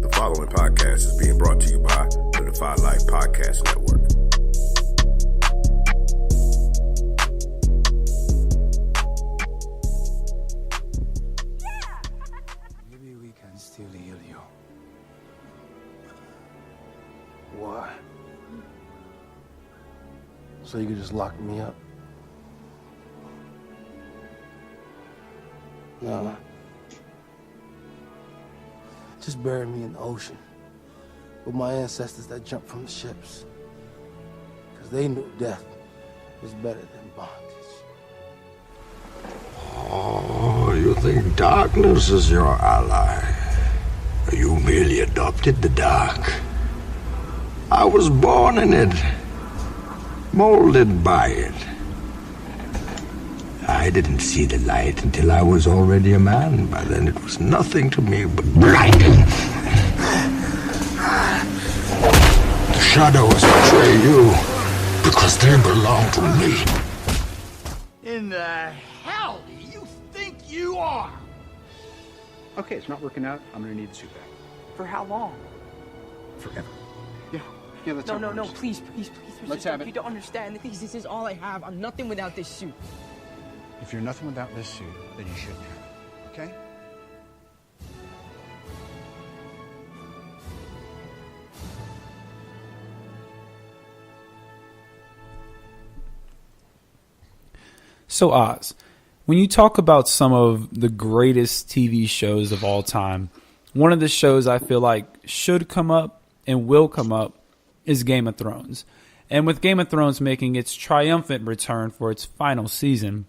The following podcast is being brought to you by the Defy Life Podcast Network. Maybe we can still heal you. Why? So you could just lock me up? No. Just bury me in the ocean with my ancestors that jumped from the ships. Because they knew death was better than bondage. Oh, you think darkness is your ally? You merely adopted the dark. I was born in it, molded by it. I didn't see the light until I was already a man. By then it was nothing to me but blinding. The shadows betray you because they belong to me. In the hell do you think you are? Okay, it's not working out. I'm gonna need the suit back. For how long? Forever. Yeah, that's No, please, Let's have it. You don't understand. This is all I have. I'm nothing without this suit. If you're nothing without this suit, then you shouldn't have it. Okay? So Oz, when you talk about some of the greatest TV shows of all time, one of the shows I feel like should come up and will come up is Game of Thrones. And with Game of Thrones making its triumphant return for its final season,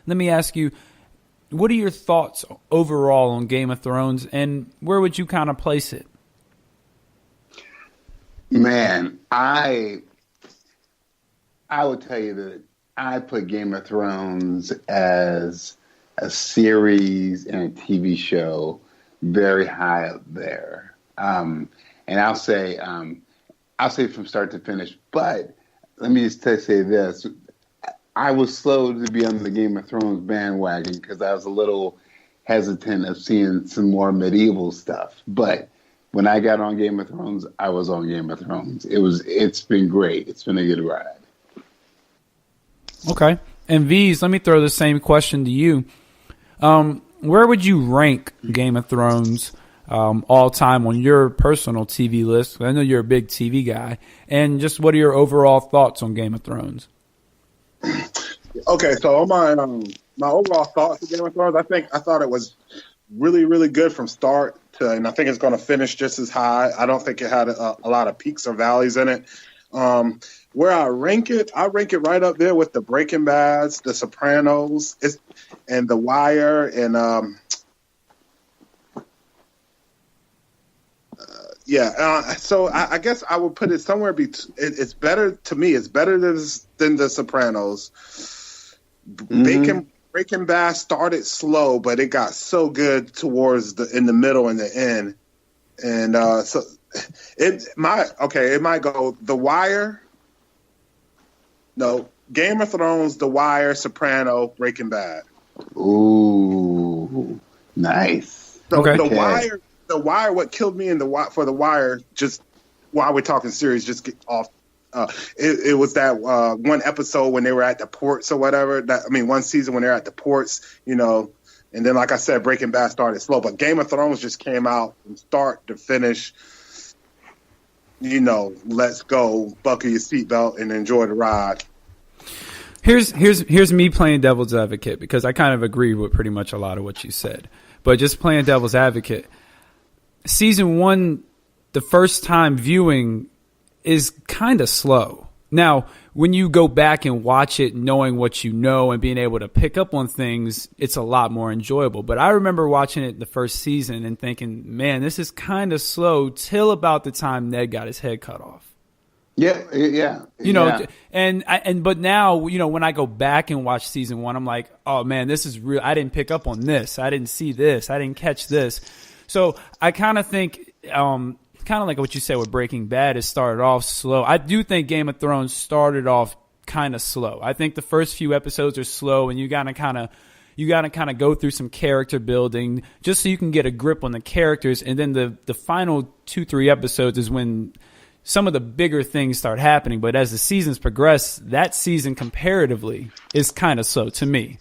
let me ask you, what are your thoughts overall on Game of Thrones, and where would you kind of place it? Man, I would tell you that I put Game of Thrones as a series and a TV show very high up there. And I'll say from start to finish. But let me just say this. I was slow to be on the Game of Thrones bandwagon because I was a little hesitant of seeing some more medieval stuff. But when I got on Game of Thrones, I was on Game of Thrones. It's been great. It's been a good ride. Okay. And Veez, let me throw the same question to you. Where would you rank Game of Thrones all time on your personal TV list? I know you're a big TV guy. And just what are your overall thoughts on Game of Thrones? Okay, so on my overall thoughts of Game of Thrones, I thought it was really, really good from start to, and I think it's going to finish just as high. I don't think it had a lot of peaks or valleys in it. Where I rank it right up there with the Breaking Bads, the Sopranos, and The Wire, and so I guess I would put it somewhere. It's better to me. It's better than the Sopranos. Mm-hmm. Breaking Bad started slow, but it got so good towards in the middle and the end. And so it might go The Wire. No, Game of Thrones, The Wire, Soprano, Breaking Bad. Ooh, nice. So okay. The Wire. What killed me for The Wire, just while we're talking series, just get off. It was that one episode when they were at the ports or whatever. One season when they're at the ports, and then like I said, Breaking Bad started slow, but Game of Thrones just came out from start to finish. Let's go, buckle your seatbelt and enjoy the ride. Here's me playing devil's advocate, because I kind of agree with pretty much a lot of what you said. But just playing devil's advocate, season 1, the first time viewing is kind of slow. Now, when you go back and watch it, knowing what you know and being able to pick up on things, it's a lot more enjoyable. But I remember watching it the first season and thinking, man, this is kind of slow till about the time Ned got his head cut off. Yeah. But now, when I go back and watch season 1, I'm like, oh man, this is real. I didn't pick up on this. I didn't see this. I didn't catch this. So I kind of think, kind of like what you said with Breaking Bad, it started off slow. I do think Game of Thrones started off kind of slow. I think the first few episodes are slow, and you gotta kind of, you got to kind of go through some character building just so you can get a grip on the characters. And then the final 2-3 episodes is when some of the bigger things start happening. But as the seasons progress, that season comparatively is kind of slow to me.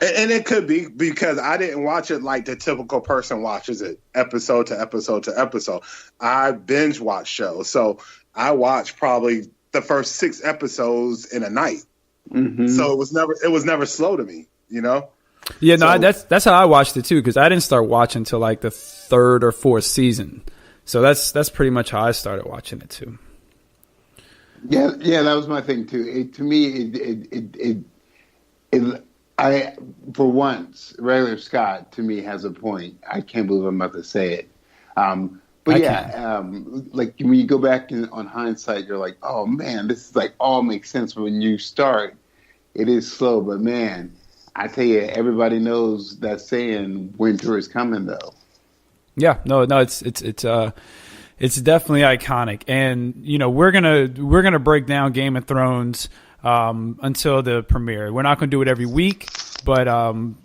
And it could be because I didn't watch it like the typical person watches it, episode to episode to episode. I binge watch shows. So I watched probably the first 6 episodes in a night. Mm-hmm. So it was never slow to me, you know? Yeah, no, that's how I watched it too, because I didn't start watching until like the 3rd or 4th season. So that's pretty much how I started watching it too. Yeah, that was my thing too. To me, I for once, regular Scott to me has a point. I can't believe I'm about to say it. But like when you go back on hindsight, you're like, oh man, this is like all makes sense. But when you start, it is slow. But man, I tell you, everybody knows that saying, "Winter is coming," though. Yeah, no, it's definitely iconic, and you know we're gonna break down Game of Thrones until the premiere. We're not gonna do it every week, but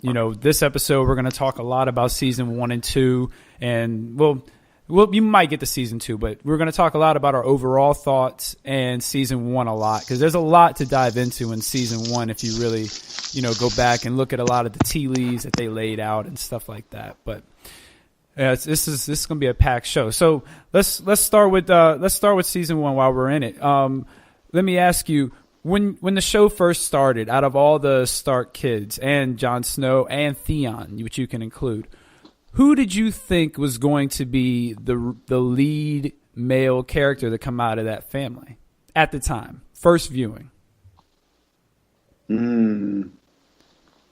you know this episode we're gonna talk a lot about season 1 and 2, and well, you might get to season 2, but we're gonna talk a lot about our overall thoughts and season 1 a lot because there's a lot to dive into in season 1 if you really go back and look at a lot of the tea leaves that they laid out and stuff like that, but. Yeah, this is going to be a packed show. So let's start with season 1 while we're in it. Let me ask you, when the show first started, out of all the Stark kids and Jon Snow and Theon, which you can include, who did you think was going to be the lead male character to come out of that family at the time, first viewing?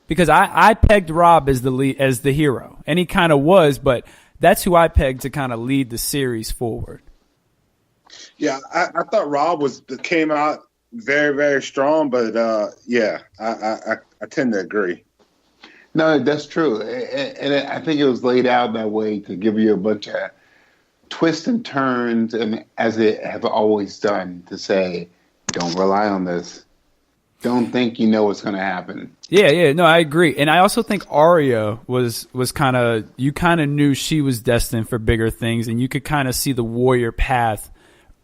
Because I pegged Rob as the hero, and he kind of was, but that's who I pegged to kind of lead the series forward. Yeah, I thought Rob came out very, very strong, but I tend to agree. No, that's true, and I think it was laid out that way to give you a bunch of twists and turns, and as it have always done, to say, don't rely on this. Don't think you know what's going to happen. Yeah, no, I agree. And I also think Arya was kind of, you kind of knew she was destined for bigger things, and you could kind of see the warrior path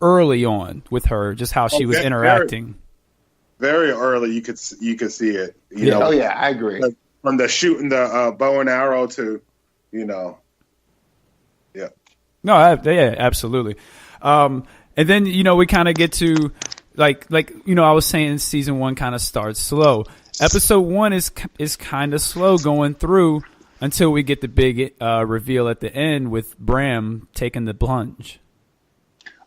early on with her, just how she was interacting. Very early, you could see it. You know? Oh, yeah, I agree. Like, from the shooting the bow and arrow to, yeah. No, yeah, absolutely. And then, we kind of get to... Like I was saying, season 1 kind of starts slow. Episode 1 is kind of slow going through until we get the big reveal at the end with Bram taking the plunge.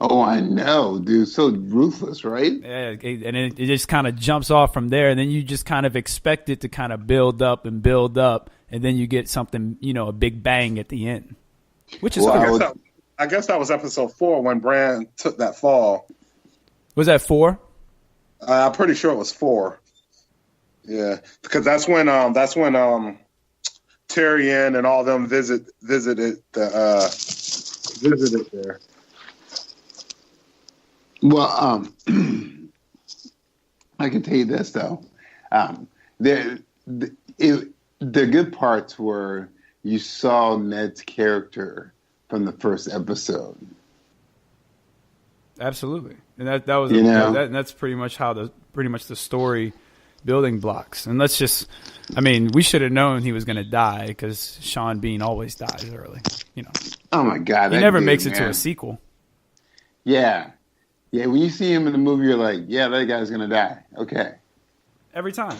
Oh, I know, dude. So ruthless, right? Yeah, and it just kind of jumps off from there, and then you just kind of expect it to kind of build up, and then you get something, a big bang at the end, which is cool. I guess that was episode 4 when Bram took that fall. Was that 4? I'm pretty sure it was 4. Yeah, because that's when Tyrion and all them visited there. Well, I can tell you this though, the good parts were you saw Ned's character from the first episode. Absolutely. And that was that's pretty much how the story building blocks. And we should have known he was going to die because Sean Bean always dies early. Oh my God, he never makes it to a sequel. Yeah. When you see him in the movie, you're like, yeah, that guy's going to die. Okay. Every time.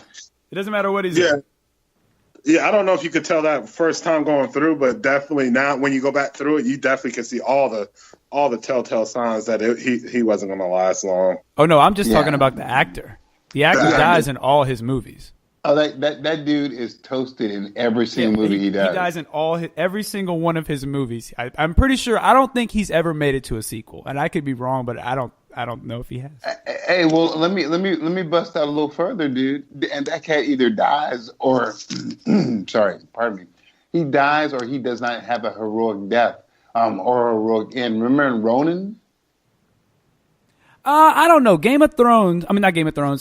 It doesn't matter what he's in. Yeah, I don't know if you could tell that first time going through, but definitely now when you go back through it, you definitely can see all the telltale signs that he wasn't going to last long. Oh no, I'm just talking about the actor. The actor dies in all his movies. Oh, that dude is toasted in every single movie he does. He dies in every single one of his movies. I'm pretty sure. I don't think he's ever made it to a sequel, and I could be wrong, but I don't know if he has. Hey, well, let me bust out a little further, dude. And that cat either dies or, sorry, pardon me, he dies or he does not have a heroic death or a heroic end. Remember Ronan? I don't know. Not Game of Thrones.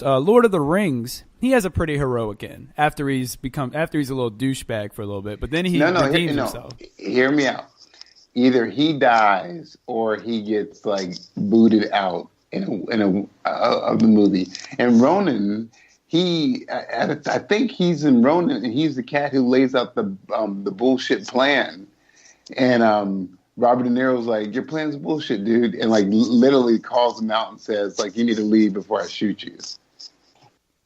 Lord of the Rings. He has a pretty heroic end after he's a little douchebag for a little bit, but then he redeems himself. Hear me out. Either he dies or he gets like booted out of the movie. And Ronan, I think he's in Ronan, and he's the cat who lays out the bullshit plan. And Robert De Niro's like, your plan's bullshit, dude, and like literally calls him out and says like, you need to leave before I shoot you.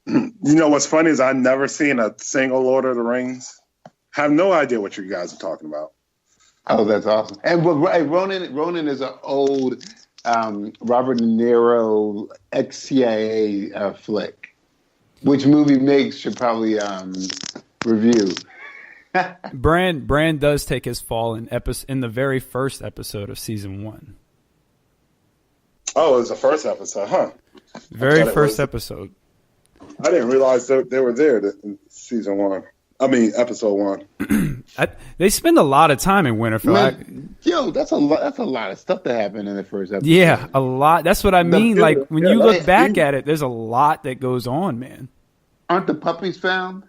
You know what's funny is I've never seen a single Lord of the Rings. Have no idea what you guys are talking about. Oh, that's awesome! And Ronan is an old Robert De Niro ex-CIA flick. Which movie Meg should probably review. Bran does take his fall in the very first episode of season 1. Oh, it was the first episode, huh? Very first episode. I didn't realize they were there in season 1. I mean, episode 1. They spend a lot of time in Winterfell. Yo, that's a lot of stuff that happened in the first episode. Yeah, a lot. That's what I mean. Like when you look back at it, there's a lot that goes on, man. Aren't the puppies found?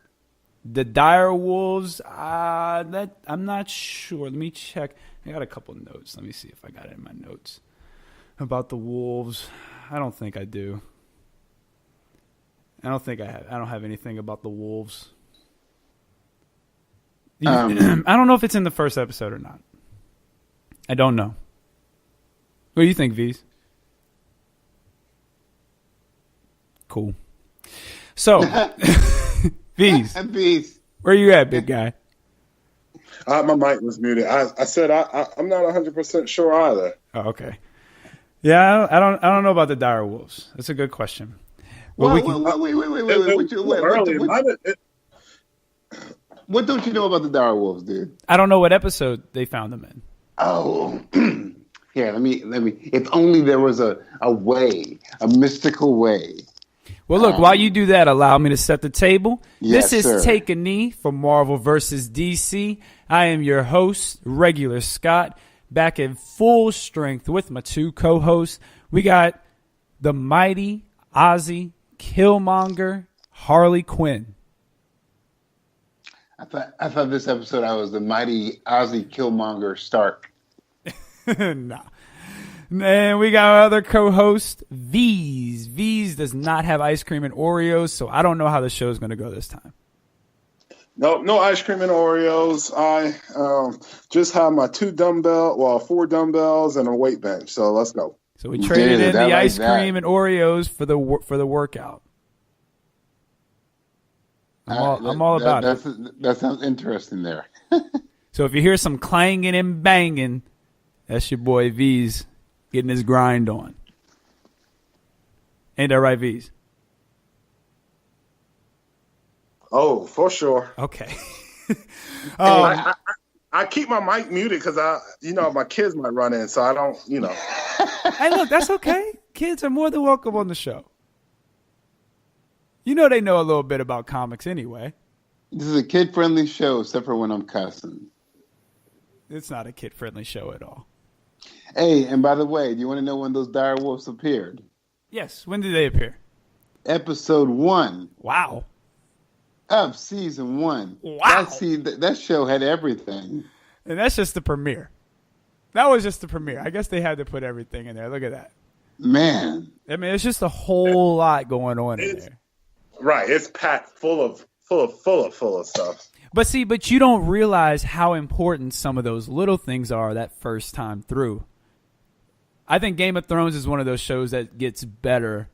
The dire wolves. I'm not sure. Let me check. I got a couple notes. Let me see if I got it in my notes about the wolves. I don't think I do. I don't have anything about the wolves. I don't know if it's in the first episode or not. I don't know. What do you think, Veez? Cool. So, Veez, where you at, big guy? My mic was muted. I said I'm not 100% sure either. Oh, okay. Yeah, I don't know about the dire wolves. That's a good question. Well, wait. What don't you know about the dire wolves, dude? I don't know what episode they found them in. Oh, here, let me. If only there was a way, a mystical way. Well, look, while you do that, allow me to set the table. Yes, this is sir. Take a Knee for Marvel vs. DC. I am your host, Regular Scott, back in full strength with my two co-hosts. We got the mighty Ozzy Killmonger, Harley Quinn. I thought this episode I was the mighty Ozzy Killmonger Stark. Nah. And we got our other co-host, Veez. Veez does not have ice cream and Oreos, so I don't know how the show is going to go this time. No ice cream and Oreos. I just have my 4 dumbbells and a weight bench. So let's go. So we traded in the ice cream and Oreos for the workout. I'm all about it. That sounds interesting there. So if you hear some clanging and banging, that's your boy Veez getting his grind on. Ain't that right, Veez? Oh, for sure. Okay. I keep my mic muted because my kids might run in, so I don't, Hey, look, that's okay. Kids are more than welcome on the show. You know they know a little bit about comics anyway. This is a kid-friendly show, except for when I'm cussing. It's not a kid-friendly show at all. Hey, and by the way, do you want to know when those dire wolves appeared? Yes. When did they appear? Episode 1. Wow. Of season 1. Wow. That show had everything. And that's just the premiere. That was just the premiere. I guess they had to put everything in there. Look at that. Man. I mean, it's just a whole lot going on in there. Right. It's packed full of stuff. But you don't realize how important some of those little things are that first time through. I think Game of Thrones is one of those shows that gets better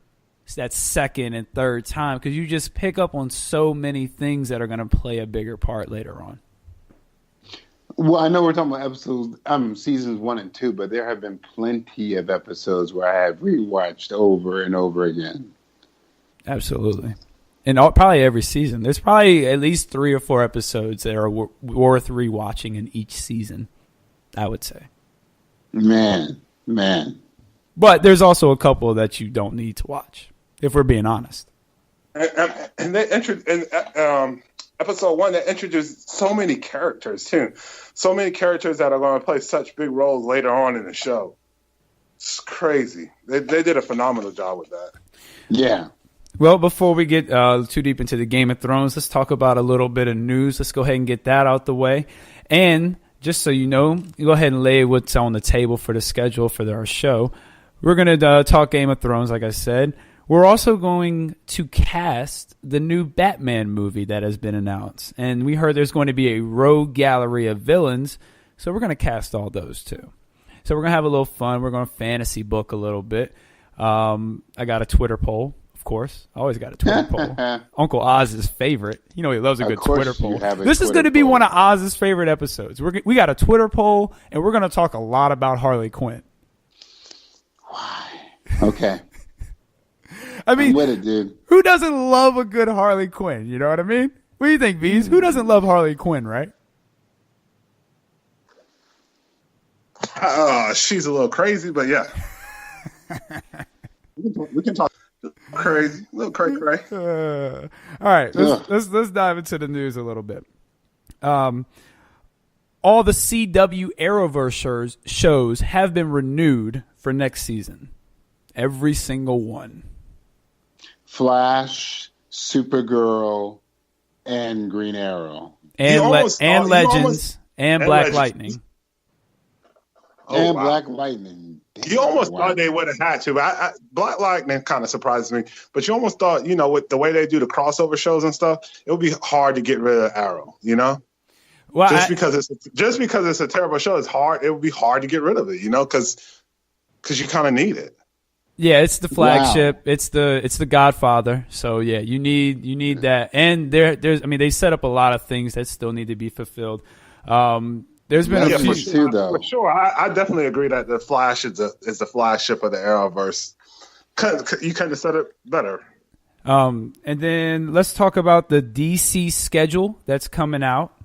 that second and third time because you just pick up on so many things that are going to play a bigger part later on. Well, I know we're talking about seasons 1 and 2, but there have been plenty of episodes where I have rewatched over and over again. Absolutely. And probably every season. There's probably at least 3 or 4 episodes that are worth rewatching in each season, I would say. Man. But there's also a couple that you don't need to watch, if we're being honest. And they episode 1, they introduced so many characters, too. So many characters that are going to play such big roles later on in the show. It's crazy. They did a phenomenal job with that. Yeah. Well, before we get too deep into the Game of Thrones, let's talk about a little bit of news. Let's go ahead and get that out the way. And just so you know, go ahead and lay what's on the table for the schedule for our show. We're going to talk Game of Thrones, like I said. We're also going to cast the new Batman movie that has been announced. And we heard there's going to be a rogue gallery of villains, so we're going to cast all those too. So we're going to have a little fun. We're going to fantasy book a little bit. I got a Twitter poll, of course. I always got a Twitter poll. Uncle Oz's favorite. You know he loves a good Twitter poll. This is going to be one of Oz's favorite episodes. We got a Twitter poll, and we're going to talk a lot about Harley Quinn. Why? Okay. I mean, I'm with it, dude. Who doesn't love a good Harley Quinn? You know what I mean? What do you think, Veez? Who doesn't love Harley Quinn, right? She's a little crazy, but yeah. we can talk crazy, a little cray. All right, let's dive into the news a little bit. All the CW Arrowverse shows have been renewed for next season. Every single one. Flash, Supergirl, and Green Arrow. And Legends, and Black Lightning. And Black Lightning. Damn, you almost thought they would have had to. Black Lightning kind of surprised me. But you almost thought, with the way they do the crossover shows and stuff, it would be hard to get rid of Arrow, Well, because it's a terrible show, it's hard. It would be hard to get rid of it, because you kind of need it. Yeah, it's the flagship. Wow. It's the Godfather. So yeah, you need that. And they set up a lot of things that still need to be fulfilled. There's been a few too, though. For sure, I definitely agree that the Flash is the flagship of the Arrowverse. You kind of said it better. And then let's talk about the DC schedule that's coming out.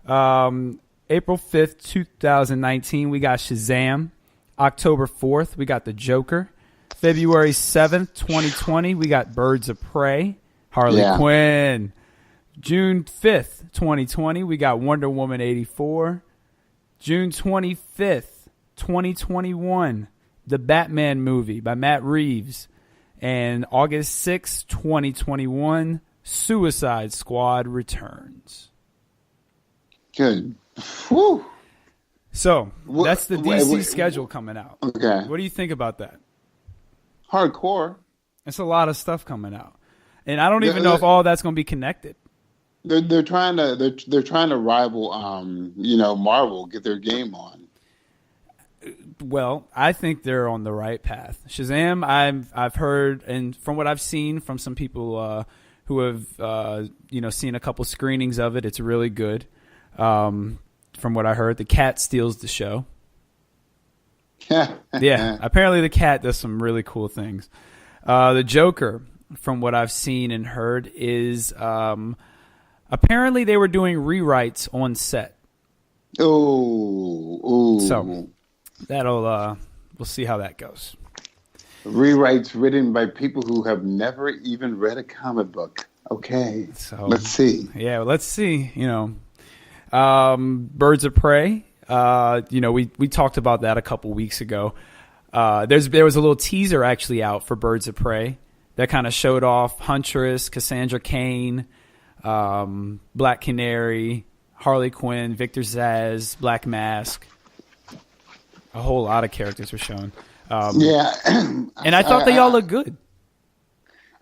April 5th, 2019, we got Shazam. October 4th, we got The Joker. February 7th, 2020, we got Birds of Prey, Harley Quinn. June 5th, 2020, we got Wonder Woman 84. June 25th, 2021, the Batman movie by Matt Reeves. And August 6th, 2021, Suicide Squad returns. Good. Whew. So, that's the DC schedule coming out. Okay. What do you think about that? Hardcore. It's a lot of stuff coming out. And I don't even know if all that's going to be connected. They're trying to rival Marvel, get their game on. Well, I think they're on the right path. Shazam, I've heard, and from what I've seen from some people who have seen a couple screenings of it, it's really good. From what I heard, the cat steals the show. Yeah, apparently the cat does some really cool things. The Joker, from what I've seen and heard, is apparently they were doing rewrites on set. Oh, so that'll we'll see how that goes. Rewrites written by people who have never even read a comic book. Okay, so let's see. Yeah, let's see. Birds of Prey. We talked about that a couple weeks ago. There was a little teaser actually out for Birds of Prey that kind of showed off Huntress, Cassandra Cain, Black Canary, Harley Quinn, Victor Zsasz, Black Mask. A whole lot of characters were shown. And I thought they all looked good.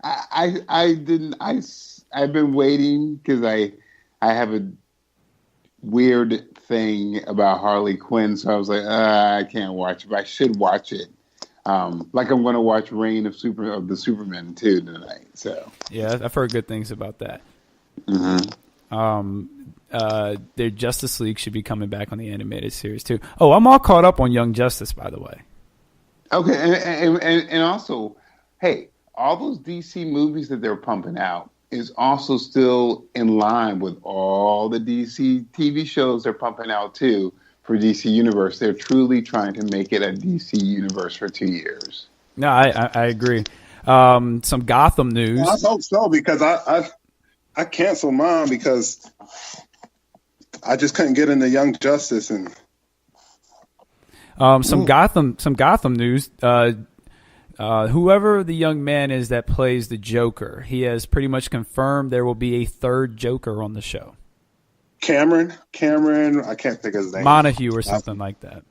I didn't. I've been waiting because I have a weird thing about Harley Quinn, so I was like, I can't watch it, but I should watch it. Like I'm going to watch Reign of the Superman too tonight. So yeah, I've heard good things about that. Mm-hmm. Their Justice League should be coming back on the animated series too. Oh, I'm all caught up on Young Justice, by the way. Okay, and also, hey, all those DC movies that they're pumping out is also still in line with all the DC TV shows they're pumping out too for DC Universe. They're truly trying to make it a DC Universe for 2 years. No, I agree. Some Gotham news. Well, I hope so, because I canceled mine because I just couldn't get into Young Justice and some Gotham news. Whoever the young man is that plays the Joker, he has pretty much confirmed there will be a third Joker on the show. Cameron, I can't think of his name. Montague or something like that.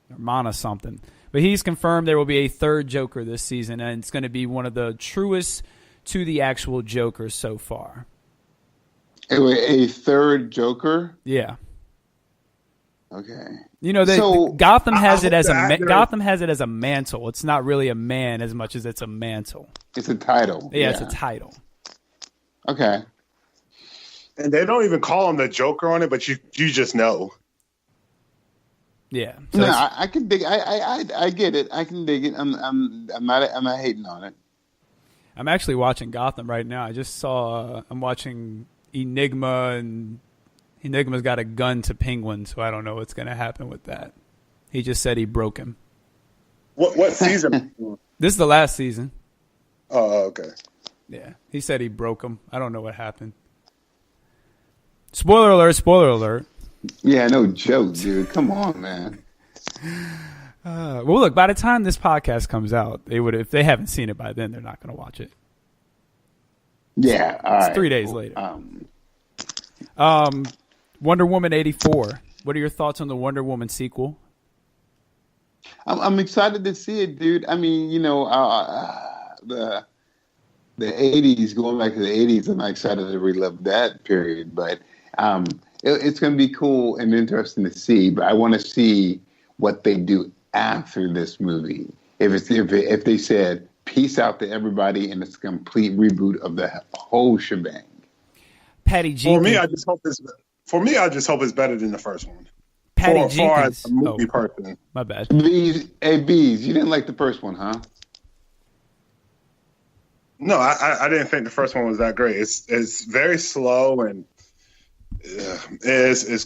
Or Mana something. But he's confirmed there will be a third Joker this season, and it's going to be one of the truest to the actual Joker so far. A third Joker? Yeah. Okay. You know, Gotham has it as Gotham has it as a mantle. It's not really a man as much as it's a mantle. It's a title. Yeah, it's a title. Okay. And they don't even call him the Joker on it, but you just know. Yeah. So no, I can dig. I get it. I can dig it. I'm not hating on it. I'm actually watching Gotham right now. I just saw. I'm watching Enigma, and Enigma's got a gun to Penguin, so I don't know what's going to happen with that. He just said he broke him. What season? This is the last season. Oh, okay. Yeah, he said he broke him. I don't know what happened. Spoiler alert! Spoiler alert! Yeah, no joke, dude. Come on, man. Well, look. By the time this podcast comes out, they would. If they haven't seen it by then, they're not going to watch it. Yeah, all right. It's 3 days later. Wonder Woman 84. What are your thoughts on the Wonder Woman sequel? I'm excited to see it, dude. I mean, you know, the 80s, going back to the 80s, I'm not excited to relive that period, but it's going to be cool and interesting to see. But I want to see what they do after this movie. If they said peace out to everybody and it's a complete reboot of the whole shebang. Patty Jenkins. For me, I just hope it's better than the first one. Patty Jenkins. Far as a movie person. person. My bad. Bees, you didn't like the first one, huh? No, I didn't think the first one was that great. It's very slow and it's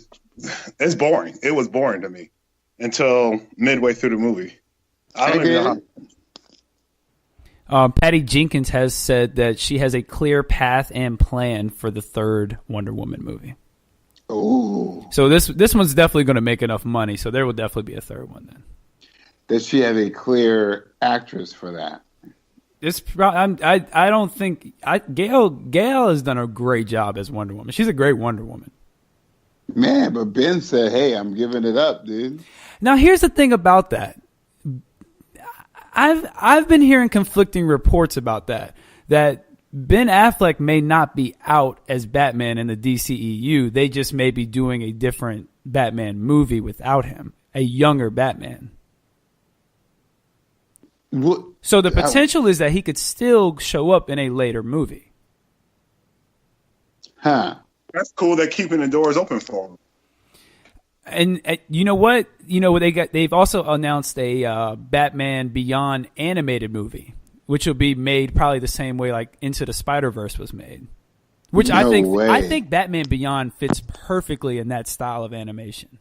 boring. It was boring to me until midway through the movie. I don't even know how. Patty Jenkins has said that she has a clear path and plan for the third Wonder Woman movie. Oh, so this one's definitely going to make enough money. So there will definitely be a third one then. Does she have a clear actress for that? I don't think Gail has done a great job as Wonder Woman. She's a great Wonder Woman. Man, but Ben said, "Hey, I'm giving it up, dude." Now here's the thing about that. I've been hearing conflicting reports about that Ben Affleck may not be out as Batman in the DCEU. They just may be doing a different Batman movie without him, a younger Batman. So the potential is that he could still show up in a later movie. Huh. That's cool. They're keeping the doors open for him. And you know what? They've also announced a Batman Beyond animated movie, which will be made probably the same way like Into the Spider-Verse was made. Which I think Batman Beyond fits perfectly in that style of animation.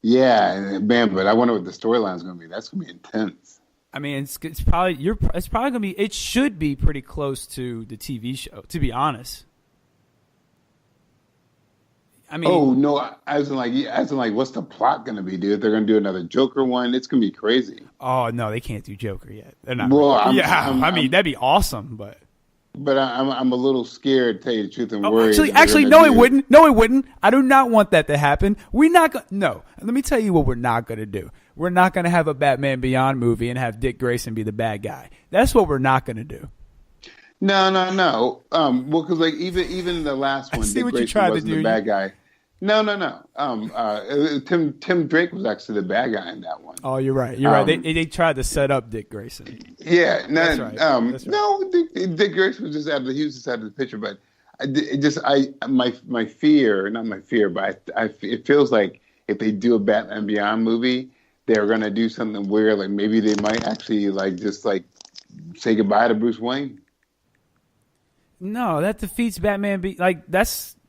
Yeah, man, but I wonder what the storyline is going to be. That's going to be intense. I mean, it's probably going to be. It should be pretty close to the TV show, to be honest. I mean, oh no! As in like, what's the plot going to be, dude? They're going to do another Joker one. It's going to be crazy. Oh no, they can't do Joker yet. They're not. Well, I mean, that'd be awesome, but I'm a little scared. To tell you the truth, and worried. Actually, no, it wouldn't. No, it wouldn't. I do not want that to happen. No. Let me tell you what we're not going to do. We're not going to have a Batman Beyond movie and have Dick Grayson be the bad guy. That's what we're not going to do. No. Well, because like even the last one, see Dick what Grayson you tried wasn't to do. The bad guy. No. Tim Drake was actually the bad guy in that one. Oh, you're right. You're right. They tried to set up Dick Grayson. Yeah, that's right. That's right. No, Dick Grayson was just out of the picture. But my fear, not my fear, but it feels like if they do a Batman Beyond movie, they're gonna do something weird. Like maybe they might actually just say goodbye to Bruce Wayne. No, that defeats Batman.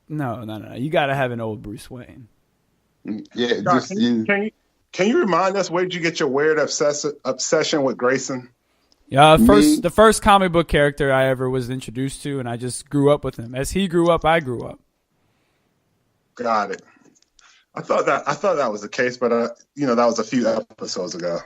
No. You got to have an old Bruce Wayne. Yeah. Can you remind us where did you get your weird obsession with Grayson? Yeah, the first comic book character I ever was introduced to, and I just grew up with him. As he grew up, I grew up. Got it. I thought that was the case, but that was a few episodes ago.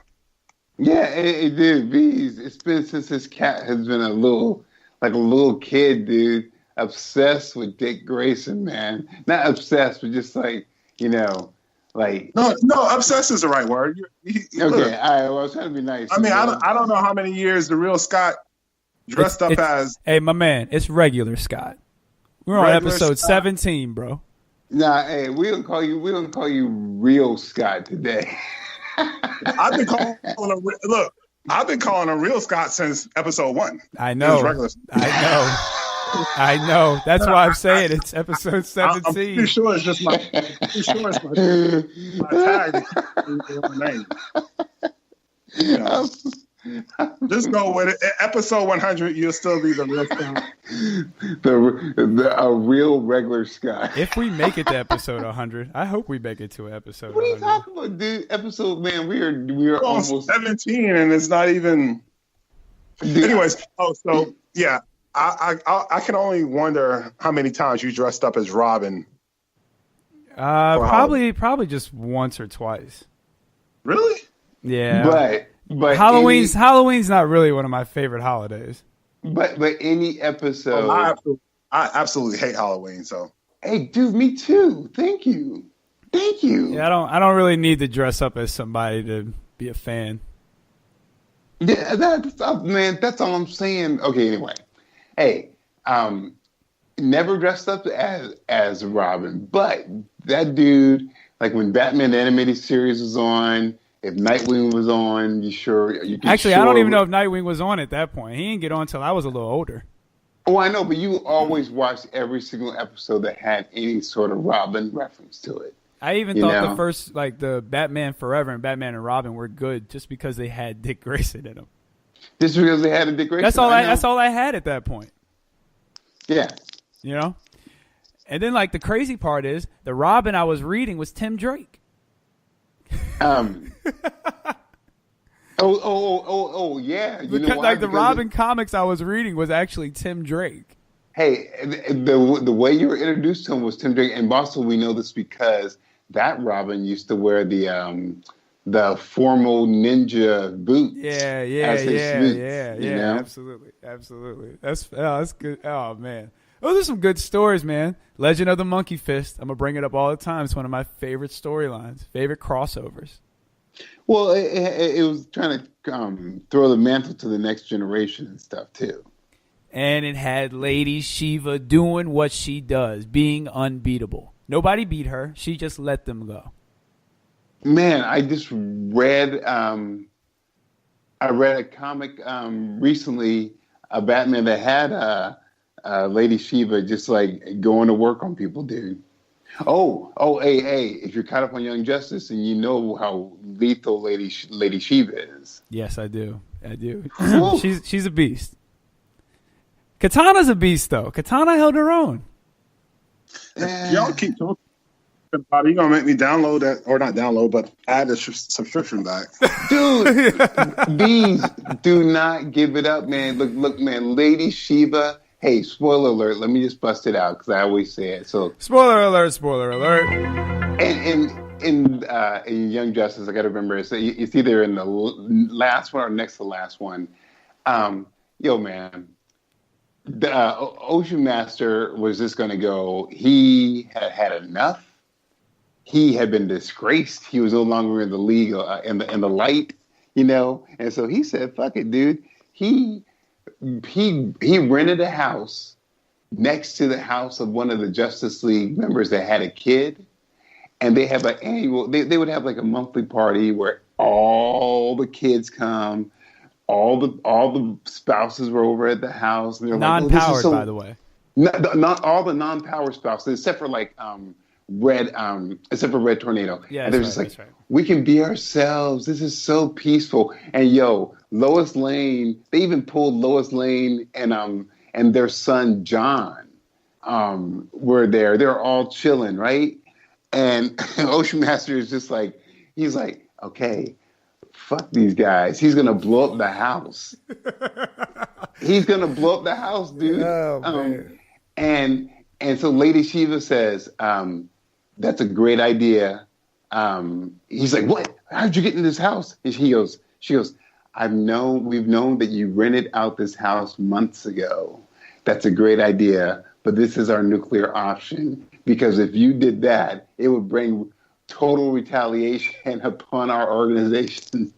Yeah, it did. Bees. It's been since his cat has been like a little kid, dude, obsessed with Dick Grayson, man. Not obsessed, but just like, you know, like. No, obsessed is the right word. Okay, Look, all right. Well, I was trying to be nice. I mean, I don't know how many years the real Scott dressed up as. Hey, my man, it's regular Scott. We're on Regular episode Scott. 17, bro. Nah, hey, we don't call you real Scott today. I've been calling him real Scott since episode 1. I know. It was regular. I know. That's why I'm saying it's episode 17. I'm pretty sure it's just my tag name. You know, just go with it. Episode 100, you'll still be the real Scott. A real regular Scott. If we make it to episode 100, I hope we make it to episode What are you 100. talking about, dude? Episode, man, we are almost 17, and it's not even. Dude, Anyways, so yeah, I can only wonder how many times you dressed up as Robin. Probably just once or twice. Really? Yeah. But Halloween's not really one of my favorite holidays. But any episode. I absolutely hate Halloween. So hey, dude, me too. Thank you. Yeah, I don't really need to dress up as somebody to be a fan. Yeah, man, that's all I'm saying. Okay, anyway. Hey, never dressed up as Robin, but that dude, like when Batman the Animated Series was on, if Nightwing was on, Actually, I don't even know if Nightwing was on at that point. He didn't get on until I was a little older. Oh, I know, but you always watched every single episode that had any sort of Robin reference to it. I even thought the first, like the Batman Forever and Batman and Robin were good just because they had Dick Grayson in them. Just because they had a Dick Grayson. That's all I had at that point. Yeah. You know? And then like the crazy part is the Robin I was reading was Tim Drake. Yeah. You know why? Like the Robin comics I was reading was actually Tim Drake. Hey, the way you were introduced to him was Tim Drake, and also we know this because that Robin used to wear the formal ninja boot. Yeah. Absolutely. That's good. Oh man, those are some good stories, man. Legend of the Monkey Fist. I'm gonna bring it up all the time. It's one of my favorite storylines, favorite crossovers. Well, it was trying to throw the mantle to the next generation and stuff too. And it had Lady Shiva doing what she does, being unbeatable. Nobody beat her. She just let them go. Man, I just read a comic recently, a Batman that had Lady Shiva just like going to work on people, dude. Hey, if you're caught up on Young Justice and you know how lethal Lady Shiva is. Yes, I do. She's a beast. Katana's a beast, though. Katana held her own. Y'all keep talking about it. You're going to make me download that, or not download, but add the subscription back. Dude, Bees, do not give it up, man. Look, man, Lady Shiva. Hey, spoiler alert. Let me just bust it out because I always say it. So, spoiler alert. And in Young Justice, I got to remember, it's either in the last one or next to the last one. Yo, man. The Ocean Master was just going to go. He had enough. He had been disgraced. He was no longer in the league, in the light, you know. And so he said, "Fuck it, dude." He rented a house next to the house of one of the Justice League members that had a kid, and they have an annual. They would have like a monthly party where all the kids come. All the spouses were over at the house. And they're non-powered, by the way. Not all the non-powered spouses, except for like Red Tornado. Yeah, and they're just like, we can be ourselves. This is so peaceful. And Lois Lane. They even pulled Lois Lane and their son John were there. They're all chilling, right? And Ocean Master is just like, he's like, okay. Fuck these guys. He's going to blow up the house. He's going to blow up the house, dude. Oh, man. And so Lady Shiva says, that's a great idea. He's like, what? How'd you get in this house? And he goes, She goes, we've known that you rented out this house months ago. That's a great idea, but this is our nuclear option. Because if you did that, it would bring total retaliation upon our organization.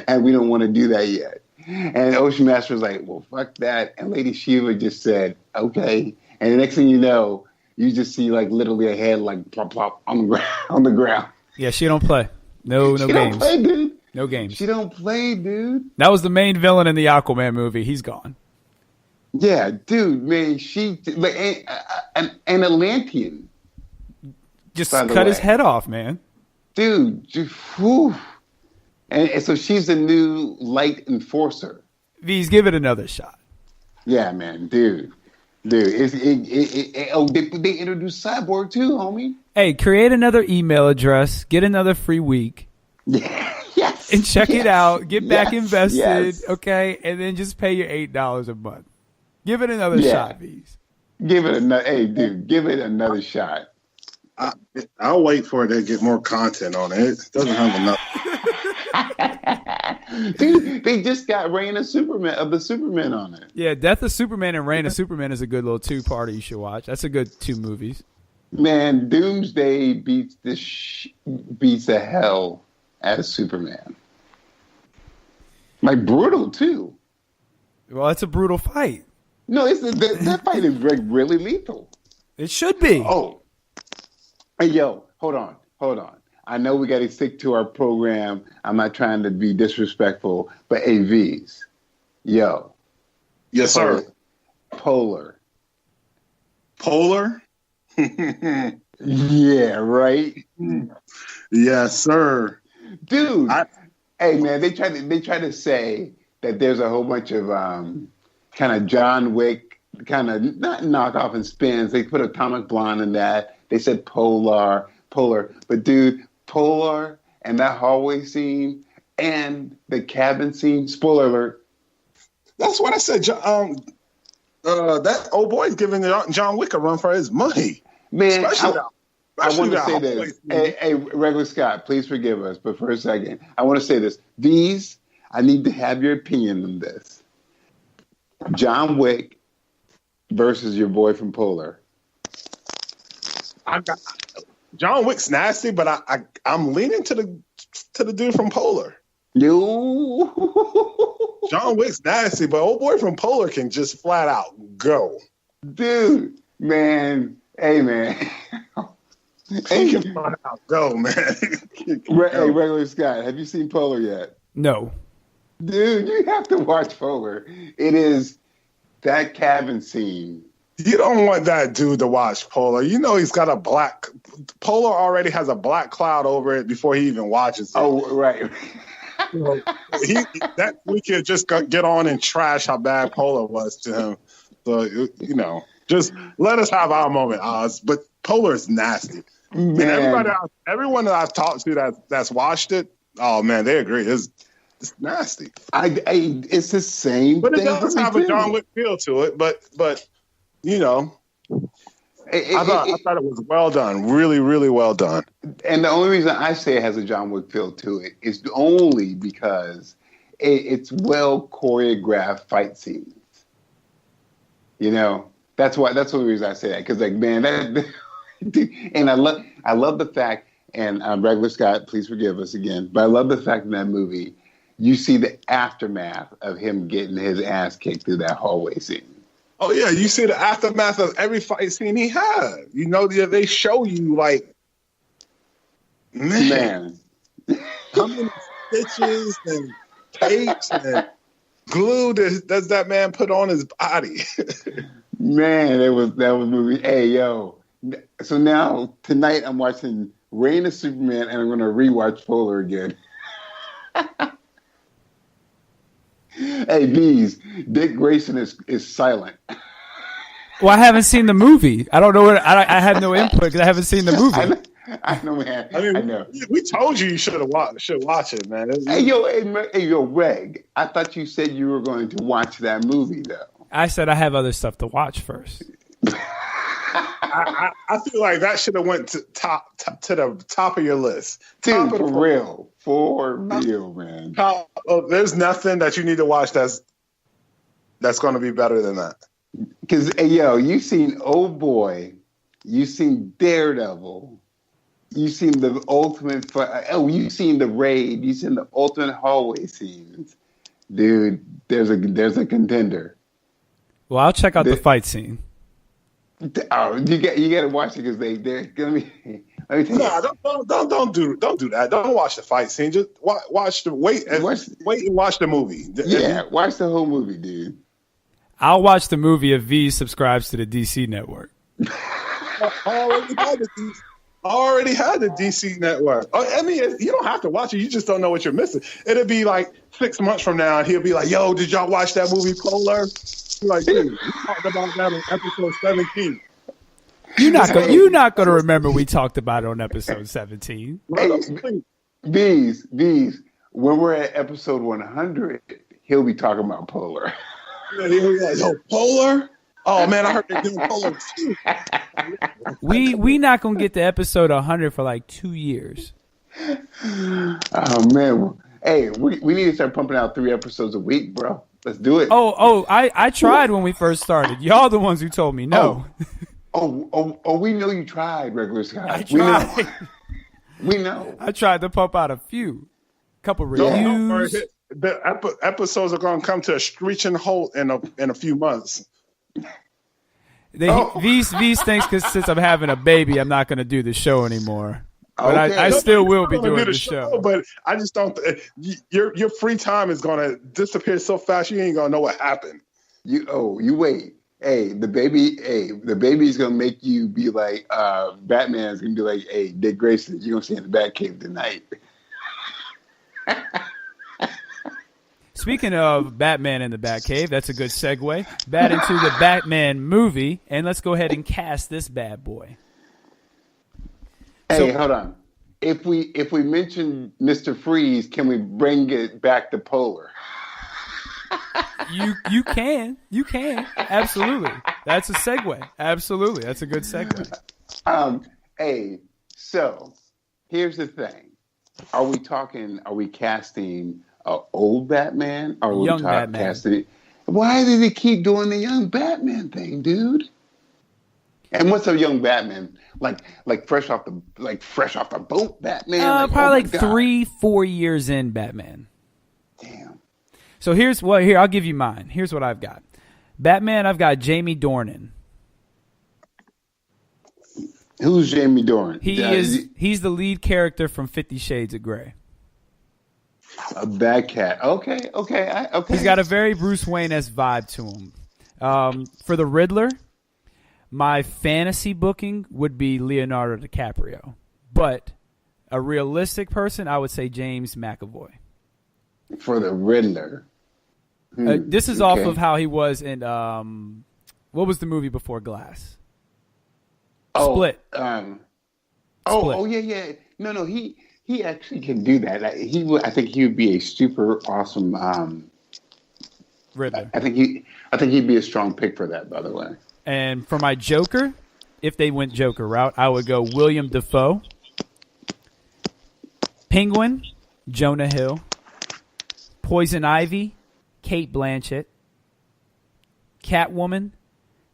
And we don't want to do that yet. And Ocean Master was like, well, fuck that. And Lady Shiva just said, okay. And the next thing you know, you just see like literally a head like plop, plop on the ground. Yeah, she don't play. No She games. don't play, dude. No games. She don't play, dude. That was the main villain in the Aquaman movie. He's gone. Yeah, dude, man, she like an Atlantean. Just cut his head off, man. Dude, whew. And so she's the new light enforcer. Veez, give it another shot. Yeah, man, dude. They introduced Cyborg too, homie. Hey, create another email address, get another free week. Yeah. Yes. And check it out. Get back invested, yes. okay? And then just pay your $8 a month. Give it another shot, Veez. Give it another. Hey, dude, give it another shot. I'll wait for it to get more content on it. It doesn't have enough. Dude, they just got Reign of the Superman on it. Yeah, Death of Superman and Reign of Superman is a good little two-parter you should watch. That's a good 2 movies. Man, Doomsday beats the hell out of Superman. Like brutal too. Well, it's a brutal fight. No, that fight is really lethal. It should be. Oh, hey, yo, hold on. I know we got to stick to our program. I'm not trying to be disrespectful, but AVs, yo. Yes, sir. Polar. Yeah, right. Yes, sir. Dude, hey man, they try to say that there's a whole bunch of kind of John Wick, kind of not knockoff and spins. They put Atomic Blonde in that. They said Polar, but dude, Polar and that hallway scene and the cabin scene. Spoiler alert. That's what I said. That old boy's giving John Wick a run for his money. Man, I want to say this. Hey, Regular Scott, please forgive us, but for a second, I want to say this. These, I need to have your opinion on this. John Wick versus your boy from Polar. John Wick's nasty, but I'm leaning to the dude from Polar. You. John Wick's nasty, but old boy from Polar can just flat out go. Dude, man. Hey, man. He can flat out go, man. Hey, Regular Scott, have you seen Polar yet? No. Dude, you have to watch Polar. It is that cabin scene. You don't want that dude to watch Polar. You know he's got Polar already has a black cloud over it before he even watches it. Oh, right. We could just get on and trash how bad Polar was to him. So, just let us have our moment, Oz. But Polar is nasty. Man. And everyone that I've talked to that's watched it, oh man, they agree. It's nasty. It's the same. But it thing does have a John Wick feel to it. But I thought it was well done. Really, really well done. And the only reason I say it has a John Wick feel to it is only because it's well choreographed fight scenes. That's the only reason I say that. Because man, and I love the fact, and Regular Scott, please forgive us again, but I love the fact in that movie you see the aftermath of him getting his ass kicked through that hallway scene. Oh yeah, you see the aftermath of every fight scene he had. They show you like, man. How many stitches and tapes and glue does that man put on his body? Man, that was movie. Hey, yo. So now tonight I'm watching Reign of Superman and I'm going to rewatch Polar again. Hey, Veez, Dick Grayson is silent. Well, I haven't seen the movie. I don't know what I have no input because I haven't seen the movie. I know, man. I know. We told you should watch it, man. Hey, yo, Reg. I thought you said you were going to watch that movie, though. I said I have other stuff to watch first. I feel like that should have went to the top of your list. Dude, for real, man. There's nothing that you need to watch that's going to be better than that. Because you seen Old Boy, you seen Daredevil, you seen the ultimate. You seen the Raid, you seen the ultimate hallway scenes, dude. There's a contender. Well, I'll check out the fight scene. Oh, you got to watch it because they're gonna be. Let me tell you. Don't do that. Don't watch the fight scene. Just watch the wait and watch the movie. Yeah, watch the whole movie, dude. I'll watch the movie if V subscribes to the DC network. Already had the DC network. I mean, you don't have to watch it. You just don't know what you're missing. It'll be like 6 months from now, and he'll be like, "Yo, did y'all watch that movie Polar?" You're like, dude, we talked about that on episode 17. You're not gonna remember we talked about it on episode 17. Hey, Veez, when we're at episode 100, he'll be talking about Polar. Yeah, he'll be like, "Yo, Polar? Oh man, I heard they're doing Polar too." We not gonna get to episode 100 for like 2 years. Oh man, hey, we need to start pumping out 3 episodes a week, bro. Let's do it. I tried when we first started. Y'all the ones who told me no. We know you tried, Regular Scott. I tried. We know. I tried to pump out a couple reviews. The episodes are going to come to a screeching halt in a few months. Veez thinks because since I'm having a baby, I'm not going to do the show anymore. But Okay. I still will be doing the show. But I just don't. Your free time is going to disappear so fast. You ain't going to know what happened. You wait. Hey, the baby's going to make you be like, Batman's going to be like, hey, Dick Grayson, you're going to see in the Batcave tonight. Speaking of Batman in the Batcave, that's a good segue. Back into the Batman movie, and let's go ahead and cast this bad boy. Hey, hold on. If we mention Mr. Freeze, can we bring it back to Polar? You can. Absolutely. That's a segue. Absolutely. That's a good segue. Hey, so here's the thing. Are we casting old Batman? Or are we young Batman. Casting? Why did they keep doing the young Batman thing, dude? And what's a young Batman? Like fresh off the boat Batman? Probably 3-4 years in Batman. Damn. So here, I'll give you mine. Here's what I've got. Batman, I've got Jamie Dornan. Who's Jamie Dornan? He's the lead character from 50 Shades of Grey. A bad cat. Okay. He's got a very Bruce Wayne-esque vibe to him. For the Riddler, my fantasy booking would be Leonardo DiCaprio. But a realistic person, I would say James McAvoy. For the Riddler. This is off of how he was in, what was the movie before Glass? Split. Split. Yeah. No, he actually can do that. I think he would be a super awesome Riddler. I think he'd be a strong pick for that, by the way. And for my Joker, if they went Joker route, I would go William Dafoe, Penguin, Jonah Hill, Poison Ivy, Cate Blanchett, Catwoman,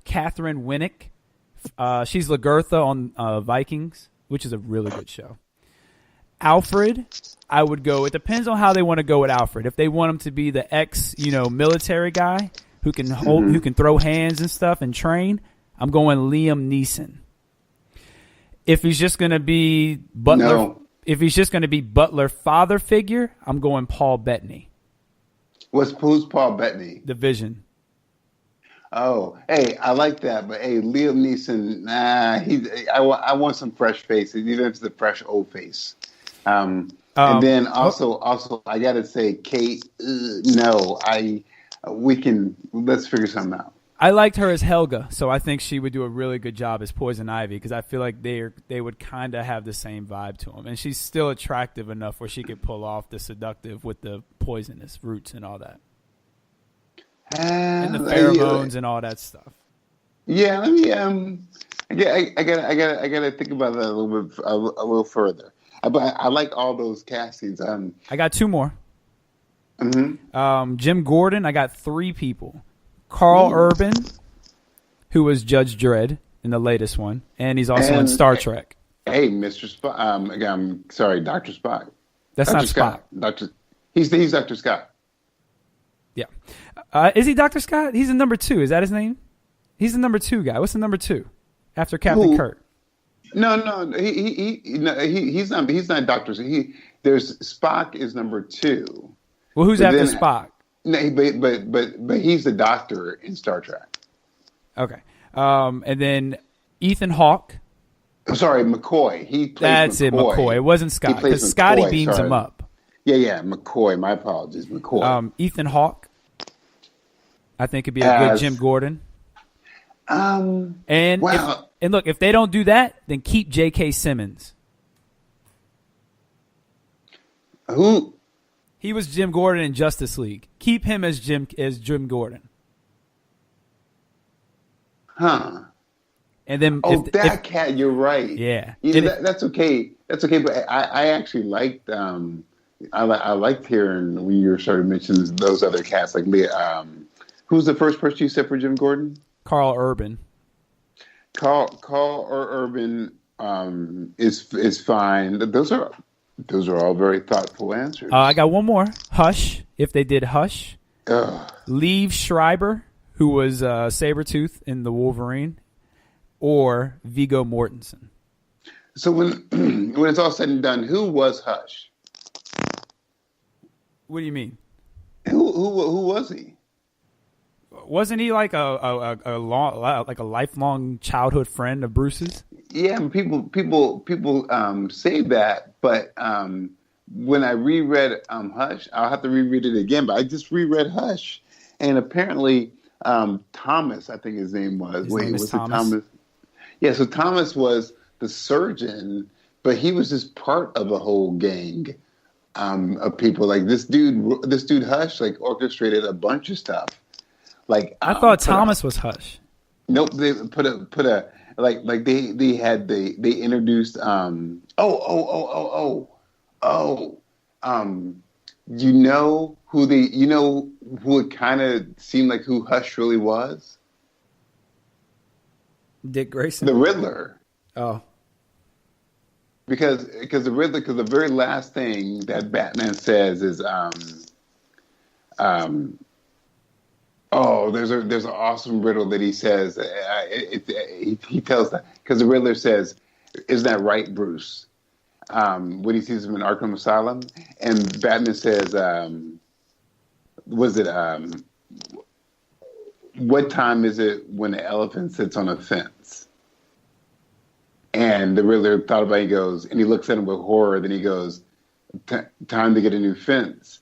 Catherine Winnick. She's Lagertha on Vikings, which is a really good show. Alfred, I would go. It depends on how they want to go with Alfred. If they want him to be the military guy who can who can throw hands and stuff and train, I'm going Liam Neeson. If he's just going to be Butler father figure, I'm going Paul Bettany. Who's Paul Bettany? The Vision. Oh, hey, I like that, but hey, Liam Neeson, I want some fresh faces, even if it's the fresh old face. And then also, I gotta say, Kate, let's figure something out. I liked her as Helga, so I think she would do a really good job as Poison Ivy because I feel like they would kind of have the same vibe to them, and she's still attractive enough where she could pull off the seductive with the poisonous roots and all that. And the pheromones and all that stuff. Yeah, let me I gotta think about that a little further. But I like all those castings. I got two more. Jim Gordon. I got three people. Carl Urban, who was Judge Dredd in the latest one, and he's also in Star Trek. Hey, Mr. Spock. I'm sorry, Dr. Spock. That's Dr. not Scott. Spock. He's Dr. Scott. Yeah. Is he Dr. Scott? He's in number 2. Is that his name? He's the number 2 guy. What's the number 2 after Captain Kirk? No, he's not. He's not Dr. There's Spock is number 2. Well, who's after Spock? No, but he's the doctor in Star Trek. Okay. And then Ethan Hawke. I'm sorry, McCoy. He plays That's McCoy. it, McCoy. It wasn't Scott because Scotty beams him up. Yeah, McCoy. My apologies, McCoy. Ethan Hawke. I think could be a good Jim Gordon. And look, if they don't do that, then keep J.K. Simmons. Who? He was Jim Gordon in Justice League. Keep him as Jim Gordon. Huh. And then cat, you're right. Yeah. That's okay. That's okay. But I actually liked I liked hearing when you started mentioning those other cats like who's the first person you said for Jim Gordon? Carl Urban. Carl Urban is fine. Those are all very thoughtful answers. I got one more. Hush. If they did Hush. Liev Schreiber, who was Sabretooth in the Wolverine, or Viggo Mortensen. So when it's all said and done, who was Hush? What do you mean? Who was he? Wasn't he like a lifelong childhood friend of Bruce's? Yeah, people say that, but when I reread Hush, I'll have to reread it again. But I just reread Hush, and apparently Thomas, I think his name was. Was it Thomas? Yeah, so Thomas was the surgeon, but he was just part of a whole gang of people. Like this dude Hush, like orchestrated a bunch of stuff. Like I thought Thomas was Hush. Nope, they they introduced you know who it kind of seemed like who Hush really was? Dick Grayson, the Riddler. Oh, because the Riddler, because the very last thing that Batman says is there's an awesome riddle that he says. He tells that because the Riddler says, "Isn't that right, Bruce?" When he sees him in Arkham Asylum, and Batman says, what time is it when the elephant sits on a fence? And the Riddler thought about it, and he looks at him with horror, then he goes, time to get a new fence.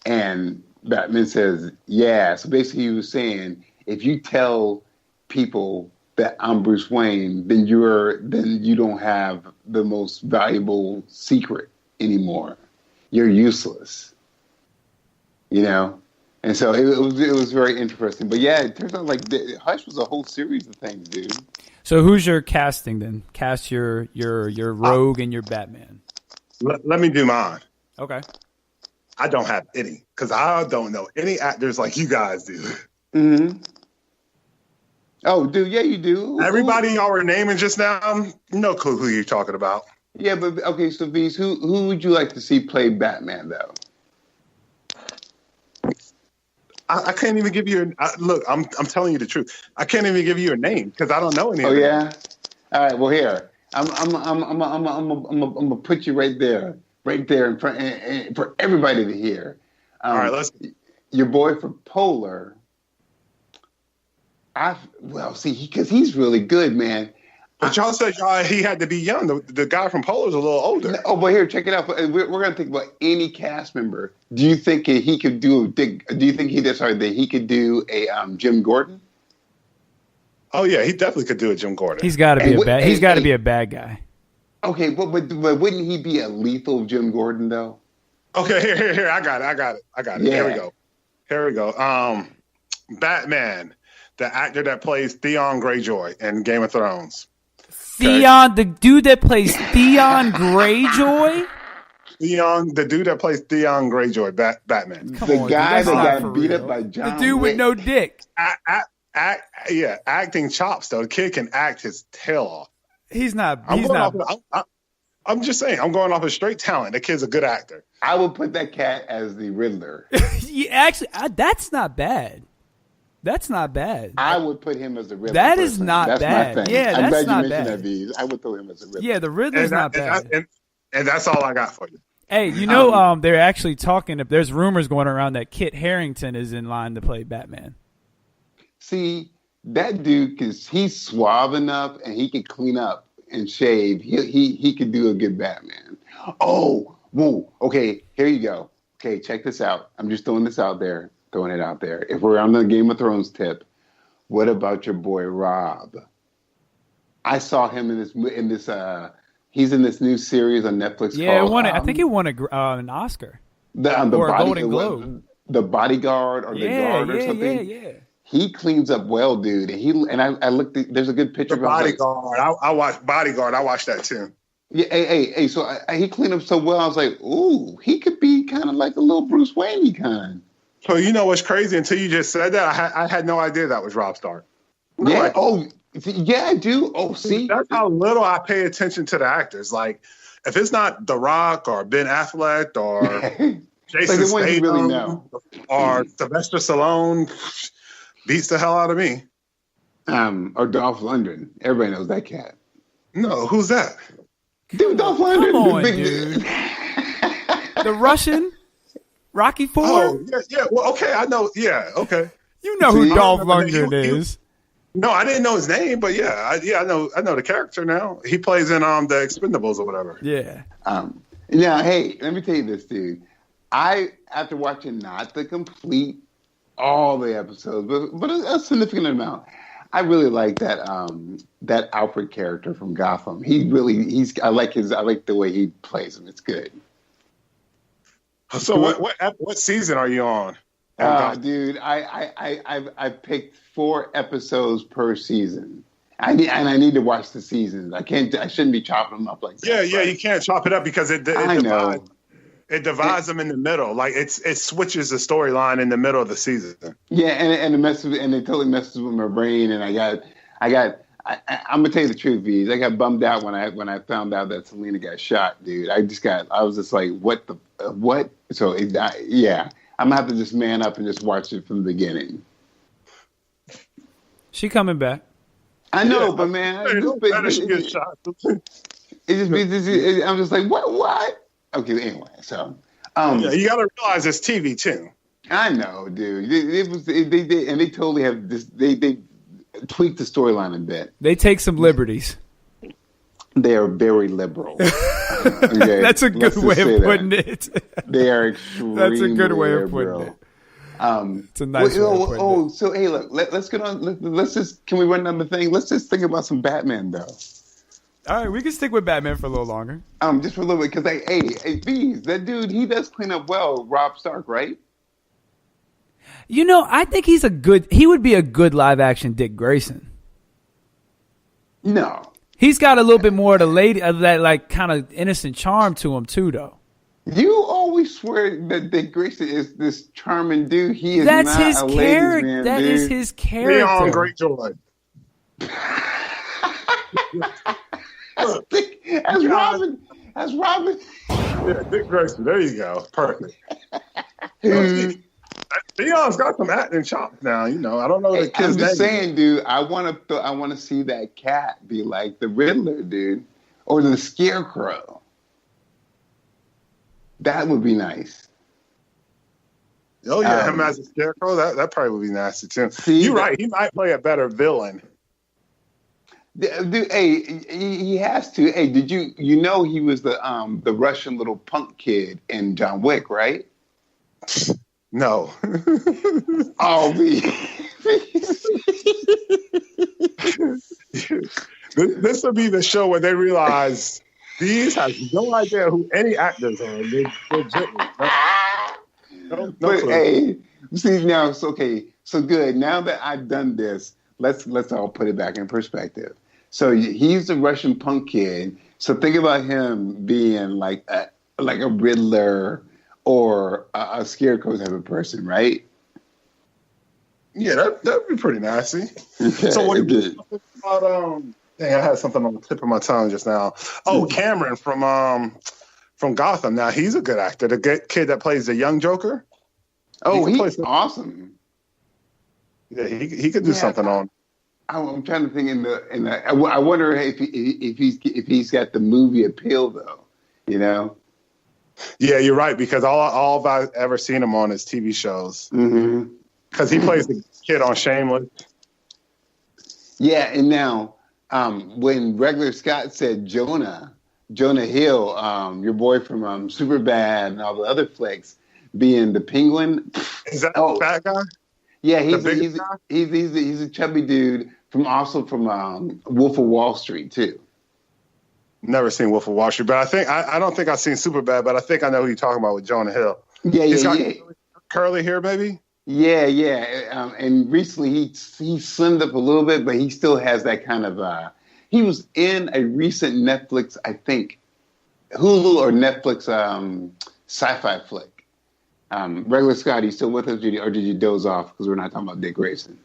And Batman says, yeah. So basically he was saying, if you tell people that I'm Bruce Wayne, then you don't have the most valuable secret anymore. You're useless. You know? And so it was very interesting. But yeah, it turns out like Hush was a whole series of things, dude. So who's your casting then? Cast your Rogue and your Batman. Let me do mine. Okay. I don't have any because I don't know any actors like you guys do. Mm-hmm. Oh, dude, yeah, you do. Everybody y'all were naming just now, no clue who you're talking about. Yeah, but okay, so Veez, who would you like to see play Batman though? I can't even give you look. I'm telling you the truth. I can't even give you a name because I don't know any. Oh yeah. All right. Well, here I'm gonna put you right there in front for everybody to hear. All right. Let's. Your boy from Polar. Because he's really good, man. But y'all said he had to be young. The guy from Polar's a little older. Oh, but here, check it out. We're going to think about any cast member. Do you think he could do? Do you think that he could do a Jim Gordon? Oh yeah, he definitely could do a Jim Gordon. He's got to be He's got to be a bad guy. Okay, but wouldn't he be a lethal Jim Gordon though? Okay, here. I got it. Yeah. Here we go. Batman, the actor that plays Theon Greyjoy in Game of Thrones. Theon, the dude that plays Theon Greyjoy. Theon, the dude that plays Theon Greyjoy, Batman. Come The on, guy dude, that got beat up by John the dude with Wick. no dick. Acting chops though. The kid can act his tail off. He's not. I'm just saying. I'm going off of straight talent. The kid's a good actor. I would put that cat as the Riddler. Actually, that's not bad. That's not bad. I would put him as the Riddler. That is not bad. My thing. Yeah, I'm that's glad not you mentioned bad. that, Veez. I would throw him as the Riddler. Yeah, the Riddler's not bad. And that's all I got for you. Hey, you know, they're actually talking. There's rumors going around that Kit Harington is in line to play Batman. See, that dude, because he's suave enough and he can clean up and shave. He could do a good Batman. Oh, whoa. Okay, here you go. Okay, check this out. I'm just throwing it out there. If we're on the Game of Thrones tip, what about your boy Rob? I saw him in this. He's in this new series on Netflix. Yeah, called, I think it won an Oscar or a Golden Globe. The Bodyguard or the Guard or something. Yeah. He cleans up well, dude. And I looked. There's a good picture The of Bodyguard. I watched Bodyguard. I watched that too. Yeah, hey. So he cleaned up so well. I was like, ooh, he could be kind of like a little Bruce Wayne kind. So you know what's crazy? Until you just said that, I had no idea that was Rob Stark. Yeah. Yeah, I do. Oh, see, that's how little I pay attention to the actors. Like, if it's not The Rock or Ben Affleck or Jason Statham really know. Or Sylvester Stallone, beats the hell out of me. Or Dolph Lundgren. Everybody knows that cat. No, who's that? Dude, Dolph Lundgren. Come on, dude. The Russian Rocky IV. Oh, yeah. Well, okay, I know. Yeah, okay. You know who Dolph Lundgren is. No, I didn't know his name, but I know the character now. He plays in the Expendables or whatever. Yeah. Now, hey, let me tell you this, dude. After watching not the complete all the episodes, but a significant amount, I really like that Alfred character from Gotham. I like the way he plays him. It's good. So what season are you on? Dude, I picked 4 episodes per season. I need to watch the seasons. I shouldn't be chopping them up like that. Yeah, you can't chop it up because it divides them in the middle. Like it switches the storyline in the middle of the season. Yeah, and it totally messes with my brain. And I'm gonna tell you the truth, Veez. I got bummed out when I found out that Selena got shot, dude. I was just like, what? So yeah. I'm going to have to just man up and just watch it from the beginning. She coming back. I know, but man, she gets shot. I'm just like, what? Okay, anyway, so. You got to realize it's TV too. I know, dude. They totally have this. They tweaked the storyline a bit. They take some liberties. They are very liberal. That's a good way of putting it. They are extremely That's a good way of liberal. putting it. It's a nice way of putting it. So hey, look, let's get on. Let's just. Can we run down the thing? Let's just think about some Batman, though. All right, we can stick with Batman for a little longer. Just for a little bit, because hey, Veez, that dude, he does clean up well. Rob Stark, right? You know, I think he would be a good live action Dick Grayson. No. He's got a little bit more of that like kind of innocent charm to him too, though. You always swear that Dick Grayson is this charming dude. He is That's not his a character. Man, that dude. is his character. Leon Greyjoy. As Robin. Yeah, Dick Grayson. There you go. Perfect. Leon's got some acting chops now. You know, I don't know the kid's I'm just name. saying, dude. I want to see that cat be like the Riddler, dude, or the Scarecrow. That would be nice. Oh yeah, him as a Scarecrow. That probably would be nasty too. See, you're right. He might play a better villain. Dude, hey, he has to. Hey, did you know he was the Russian little punk kid in John Wick, right? No. Oh, me. This will be the show where they realize these have no idea who any actors are. But hey, see now, it's okay. So good. Now that I've done this, let's all put it back in perspective. So he's the Russian punk kid. So think about him being like a Riddler or a Scarecrow type of person, right? Yeah, that'd be pretty nasty. Okay, So what do you good. think about dang, I had something on the tip of my tongue just now. Oh, Cameron from Gotham. Now he's a good actor. The kid that plays the young Joker. Oh, he's awesome. Yeah, he could do something on. I'm trying to think I wonder if he's got the movie appeal though, you know? Yeah, you're right, because all I've ever seen him on is TV shows. Mm-hmm. Because he plays the kid on Shameless. Yeah, and now when Regular Scott said Jonah Hill, your boy from Superbad and all the other flicks, being the Penguin. Is that the fat guy? Yeah, he's a chubby dude from Wolf of Wall Street too. Never seen Wolf of Wall Street, but I don't think I've seen Superbad, but I think I know who you're talking about with Jonah Hill. Yeah, He's got yeah. curly hair, maybe. Yeah. And recently he slimmed up a little bit, but he still has that kind of. He was in a recent Netflix, I think, Hulu or Netflix sci-fi flick. Regular Scott, you still with us, or did you doze off because we're not talking about Dick Grayson?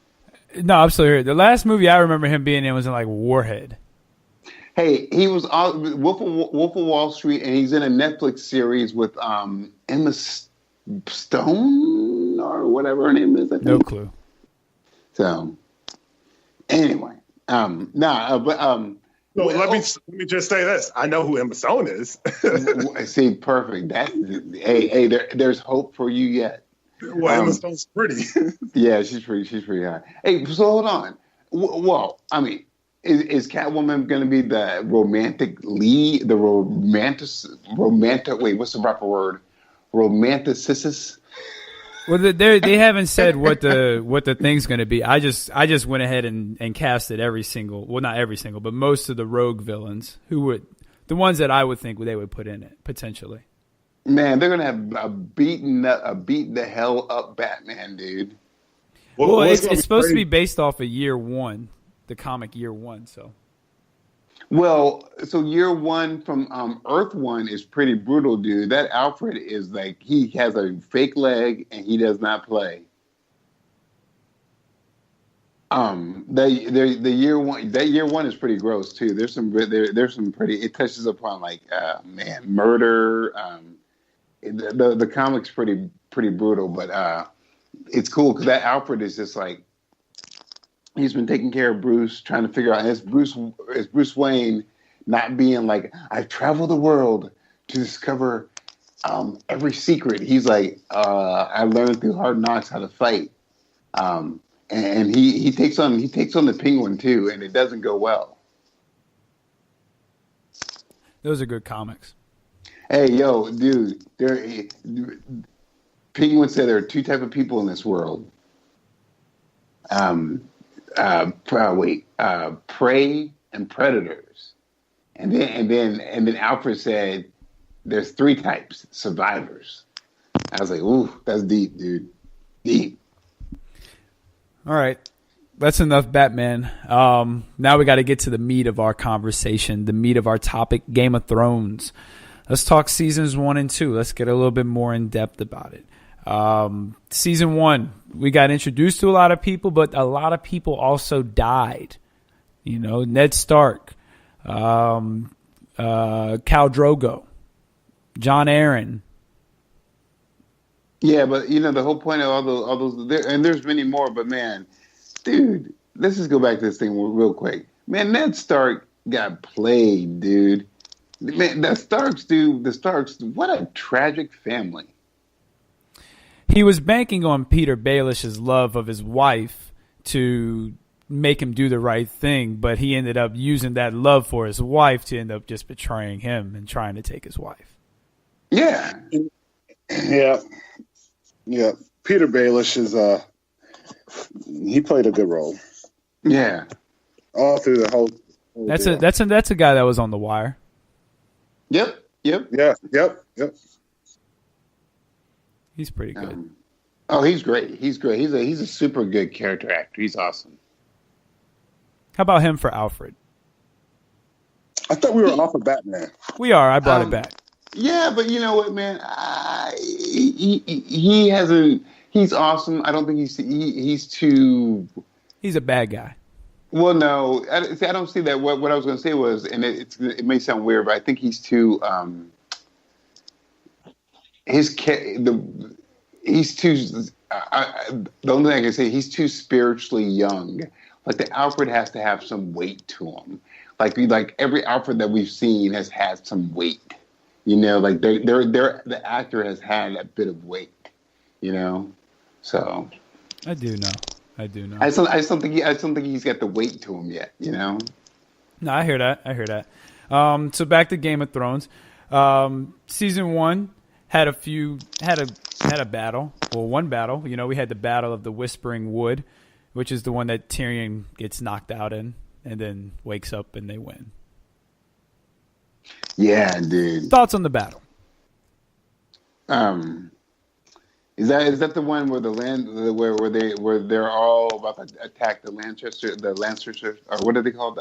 No, I'm still here. The last movie I remember him being in was in like Warhead. Hey, he was Wolf of Wall Street, and he's in a Netflix series with Emma Stone or whatever her name is. I think. No clue. So, anyway, So let me just say this: I know who Emma Stone is. See, perfect. There's hope for you yet. Well, Emma Stone's pretty. Yeah, she's pretty high. Hey, so hold on. Well, I mean, is Catwoman going to be the romantic lead? The romantic. Wait, what's the proper word? Romanticist. Well, they haven't said what the thing's going to be. I just went ahead and casted every single, well, not every single, but most of the rogue villains the ones that I would think they would put in it potentially. Man, they're gonna have a beaten the hell up Batman, dude. Well, it's supposed to be based off of Year One, the comic Year One. So Year One from Earth One is pretty brutal, dude. That Alfred is like he has a fake leg and he does not play. The Year One is pretty gross too. There's some pretty. It touches upon like murder. The comic's pretty brutal, but it's cool because that Alfred is just like he's been taking care of Bruce, trying to figure out is Bruce Wayne not being like I've traveled the world to discover every secret. He's like I learned through hard knocks how to fight, and he takes on the Penguin too, and it doesn't go well. Those are good comics. Hey, yo, dude, Penguin said there are two type of people in this world. Prey and predators. And then Alfred said there's three types, survivors. I was like, ooh, that's deep, dude. Deep. All right. That's enough Batman. Now we got to get to the meat of our conversation, the meat of our topic, Game of Thrones. Let's talk seasons 1 and 2. Let's get a little bit more in depth about it. Season 1, we got introduced to a lot of people, but a lot of people also died. You know, Ned Stark, Khal Drogo, Jon Arryn. Yeah, but you know the whole point of all those there, and there's many more. But man, dude, let's just go back to this thing real quick. Man, Ned Stark got played, dude. Man, the Starks, what a tragic family. He was banking on Peter Baelish's love of his wife to make him do the right thing, but he ended up using that love for his wife to end up just betraying him and trying to take his wife. Yeah. Yeah. Peter Baelish is he played a good role. Yeah. All through the whole That's a guy that was on The Wire. Yep. Yeah. He's pretty good. He's great. He's a super good character actor. He's awesome. How about him for Alfred? I thought we were off of Batman. We are. I brought it back. Yeah, but you know what, man? He hasn't. He's awesome. I don't think he's too. He's a bad guy. Well, no, I don't see that. What I was going to say was, and it may sound weird, but I think he's too. He's too. The only thing I can say, he's too spiritually young. Like the Alfred has to have some weight to him. Like every Alfred that we've seen has had some weight. You know, like the actor has had a bit of weight. You know, so. I do know. I just don't think he's got the weight to him yet. You know. No, I hear that. So back to Game of Thrones. Season 1 had a battle. Well, one battle. You know, we had the Battle of the Whispering Wood, which is the one that Tyrion gets knocked out in and then wakes up and they win. Yeah, dude. Thoughts on the battle? Is that the one where where they're all about to attack the Lancers, or what are they called?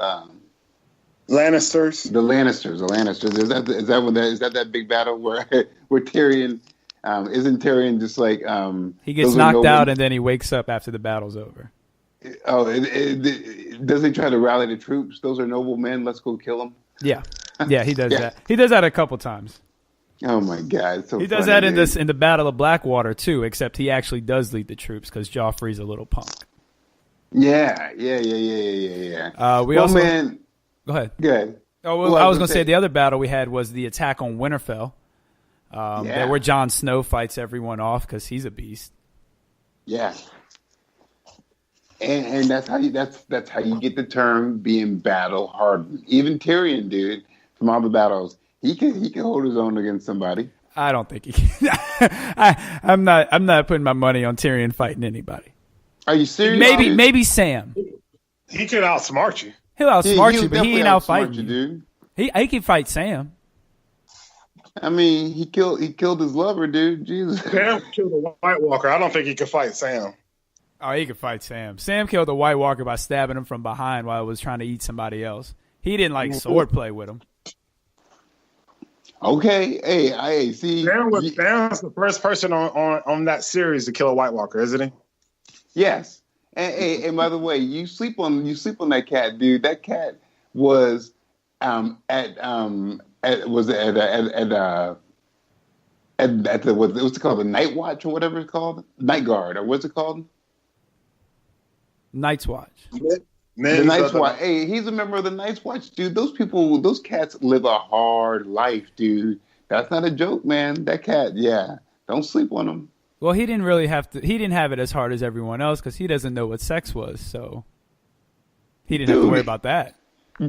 Lannisters. The Lannisters. Is that big battle where Tyrion isn't Tyrion just like he gets knocked out and then he wakes up after the battle's over. Oh, does he try to rally the troops? Those are noble men. Let's go kill them. Yeah, he does that. He does that a couple times. Oh my God, it's so he does that in the Battle of Blackwater too. Except he actually does lead the troops because Joffrey's a little punk. Yeah. Man, go ahead. Good. Oh, well, I was going to say the other battle we had was the attack on Winterfell, where Jon Snow fights everyone off because he's a beast. Yeah. And that's how you get the term being battle hardened. Even Tyrion, dude, from all the battles, he can hold his own against somebody. I don't think he can. I'm not putting my money on Tyrion fighting anybody. Are you serious? Maybe Sam. He could outsmart you. He'll outsmart you, but he ain't outfighting you, dude. He can fight Sam. I mean, he killed his lover, dude. Jesus. Sam killed a White Walker. I don't think he could fight Sam. Oh, he could fight Sam. Sam killed the White Walker by stabbing him from behind while he was trying to eat somebody else. He didn't like swordplay with him. Okay, hey, see. Sam's the first person on that series to kill a White Walker, isn't he? Yes. And by the way, you sleep on that cat, dude. That cat was at what's it called, the Night Watch or whatever it's called, Night Guard or what's it called? Night's Watch. The Night's Watch. Hey, he's a member of the Night's Watch, dude. Those cats live a hard life, dude. That's not a joke, man. That cat, yeah. Don't sleep on him. Well, he didn't really have to. He didn't have it as hard as everyone else because he doesn't know what sex was, so he didn't have to worry about that.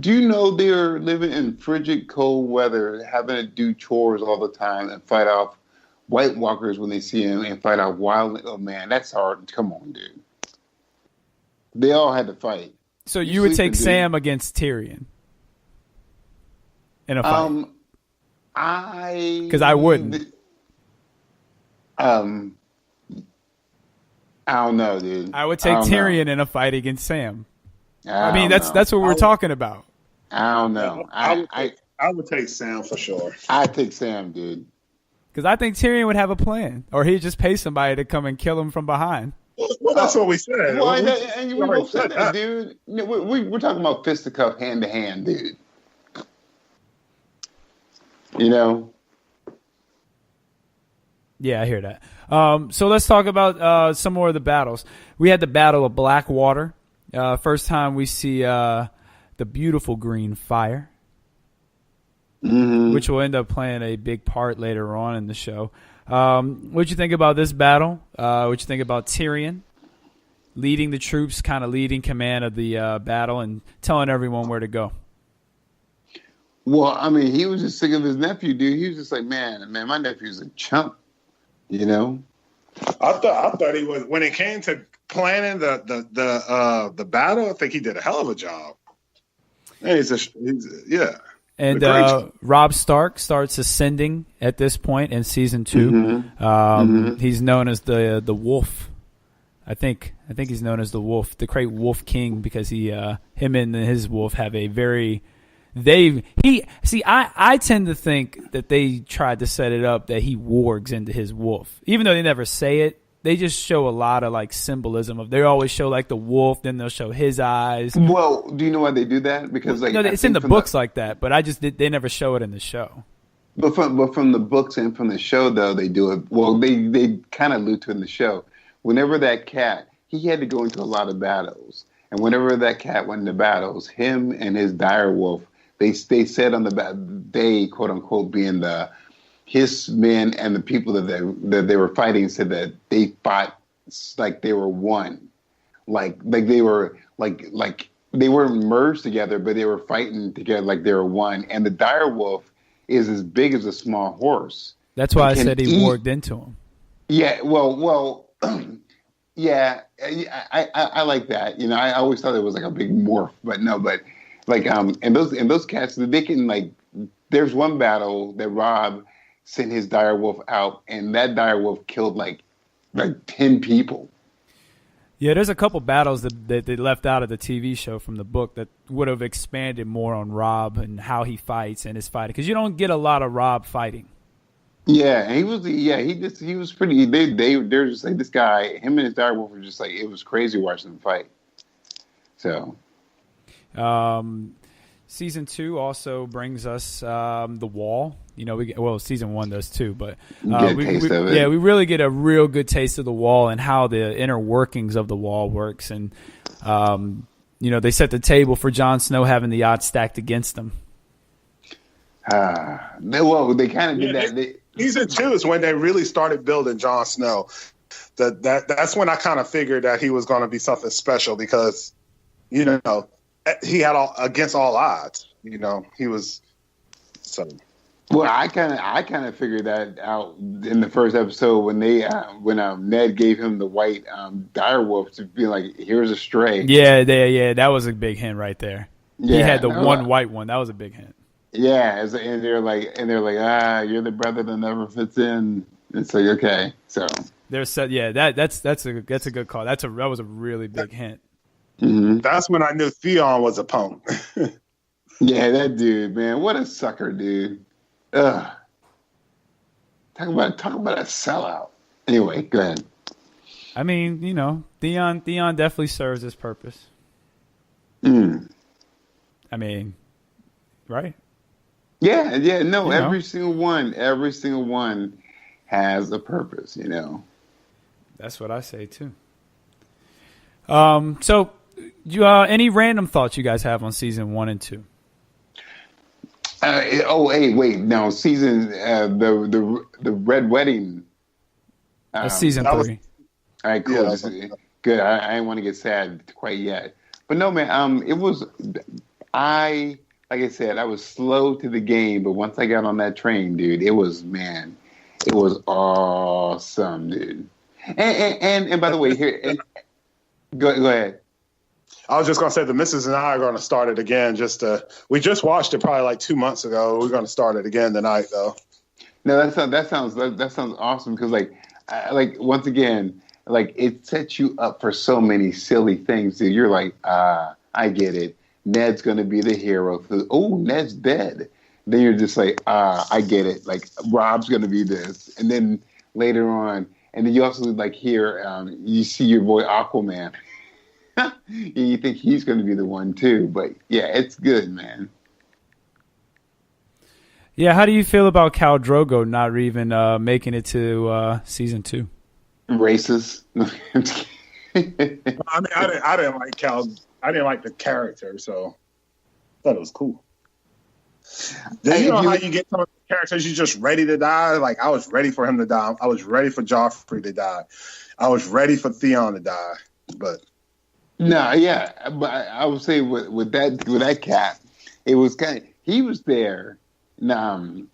Do you know they're living in frigid, cold weather, having to do chores all the time and fight off White Walkers when they see him and fight off wild? Oh man, that's hard. Come on, dude. They all had to fight. So you would take Sam against Tyrion in a fight? Because I wouldn't. I don't know, dude. I would take Tyrion in a fight against Sam. I mean, that's what we're talking about. I don't know. I would take Sam for sure. I'd take Sam, dude. Because I think Tyrion would have a plan, or he'd just pay somebody to come and kill him from behind. Well, that's what we said. Well, and we both said that, dude. We're talking about fisticuff, hand to hand, dude. You know. Yeah, I hear that. So let's talk about some more of the battles. We had the Battle of Blackwater. First time we see the beautiful green fire, which will end up playing a big part later on in the show. What'd you think about this battle? What'd you think about Tyrion leading the troops, kind of leading command of the battle and telling everyone where to go? Well, I mean, he was just sick of his nephew, dude. He was just like, man, my nephew's a chump, you know? I thought he was, when it came to planning the battle, I think he did a hell of a job. And yeah. And Robb Stark starts ascending at this point in season 2. He's known as the Wolf. I think he's known as the Wolf, the great Wolf King, because him and his wolf have a very I tend to think that they tried to set it up that he wargs into his wolf, even though they never say it. They just show a lot of like symbolism of. They always show like the wolf, then they'll show his eyes. Well, do you know why they do that? Because like it's in the books like that, but they never show it in the show. But from the books and from the show though, they do it. Well, they kind of allude to it in the show. Whenever that cat, he had to go into a lot of battles, and whenever that cat went into battles, him and his dire wolf, they said on they quote unquote being his men and the people that they were fighting said that they fought like they were one, like they were like they weren't merged together, but they were fighting together like they were one. And the dire wolf is as big as a small horse. That's why I said he warged into him. Yeah, well, yeah, I like that. You know, I always thought it was like a big morph, but no, but like and those cats, they can like. There's one battle that Rob sent his dire wolf out, and that dire wolf killed like 10 people. Yeah, there's a couple battles that they left out of the TV show from the book that would have expanded more on Rob and how he fights and his fighting, because you don't get a lot of Rob fighting. Yeah, and he was pretty. They're just like this guy. Him and his dire wolf were just like, it was crazy watching them fight. So, season 2 also brings us the Wall. You know, season 1 does too, but we really get a real good taste of the Wall and how the inner workings of the Wall works. And you know, they set the table for Jon Snow having the odds stacked against him. They kind of did that. Season 2 is when they really started building Jon Snow. That's when I kind of figured that he was going to be something special, because, you know, he had against all odds. You know, he was so. Well, I kind of figured that out in the first episode when Ned gave him the white dire wolf to be like, here's a stray. Yeah, that was a big hint right there. Yeah, he had the one white one. That was a big hint. Yeah, and they're like, you're the brother that never fits in. It's like, okay, so that's a good call. That was a really big hint. Mm-hmm. That's when I knew Theon was a punk. Yeah, that dude, man, what a sucker, dude. Ugh. Talk about a sellout. Anyway, go ahead. I mean, you know, Theon definitely serves his purpose. I mean, right? Yeah. No, every single one has a purpose. You know. That's what I say too. So, any random thoughts you guys have on season 1 and 2? Wait. Now, season the Red Wedding. That's season 3. All right, cool. Yeah, good. I didn't want to get sad quite yet, but no, man. It was. Like I said, I was slow to the game, but once I got on that train, dude, it was awesome, dude. And by the way, here, go ahead. I was just going to say the missus and I are going to start it again. We just watched it probably like 2 months ago. We're going to start it again tonight, though. No, that sounds awesome, because like once again, like it sets you up for so many silly things, dude. You're like, I get it. Ned's going to be the hero. Oh, Ned's dead. Then you're just like, I get it. Like Rob's going to be this, and then later on, and then you also like hear, you see your boy Aquaman. You think he's going to be the one too, but yeah, it's good, man. Yeah, how do you feel about Khal Drogo not even making it to season 2? Racist. I mean, I didn't like Khal. I didn't like the character, so I thought it was cool. Then you know how you get some of the characters, you're just ready to die? Like, I was ready for him to die. I was ready for Joffrey to die. I was ready for Theon to die. But no, yeah, but I would say with that cat, it was he was there. I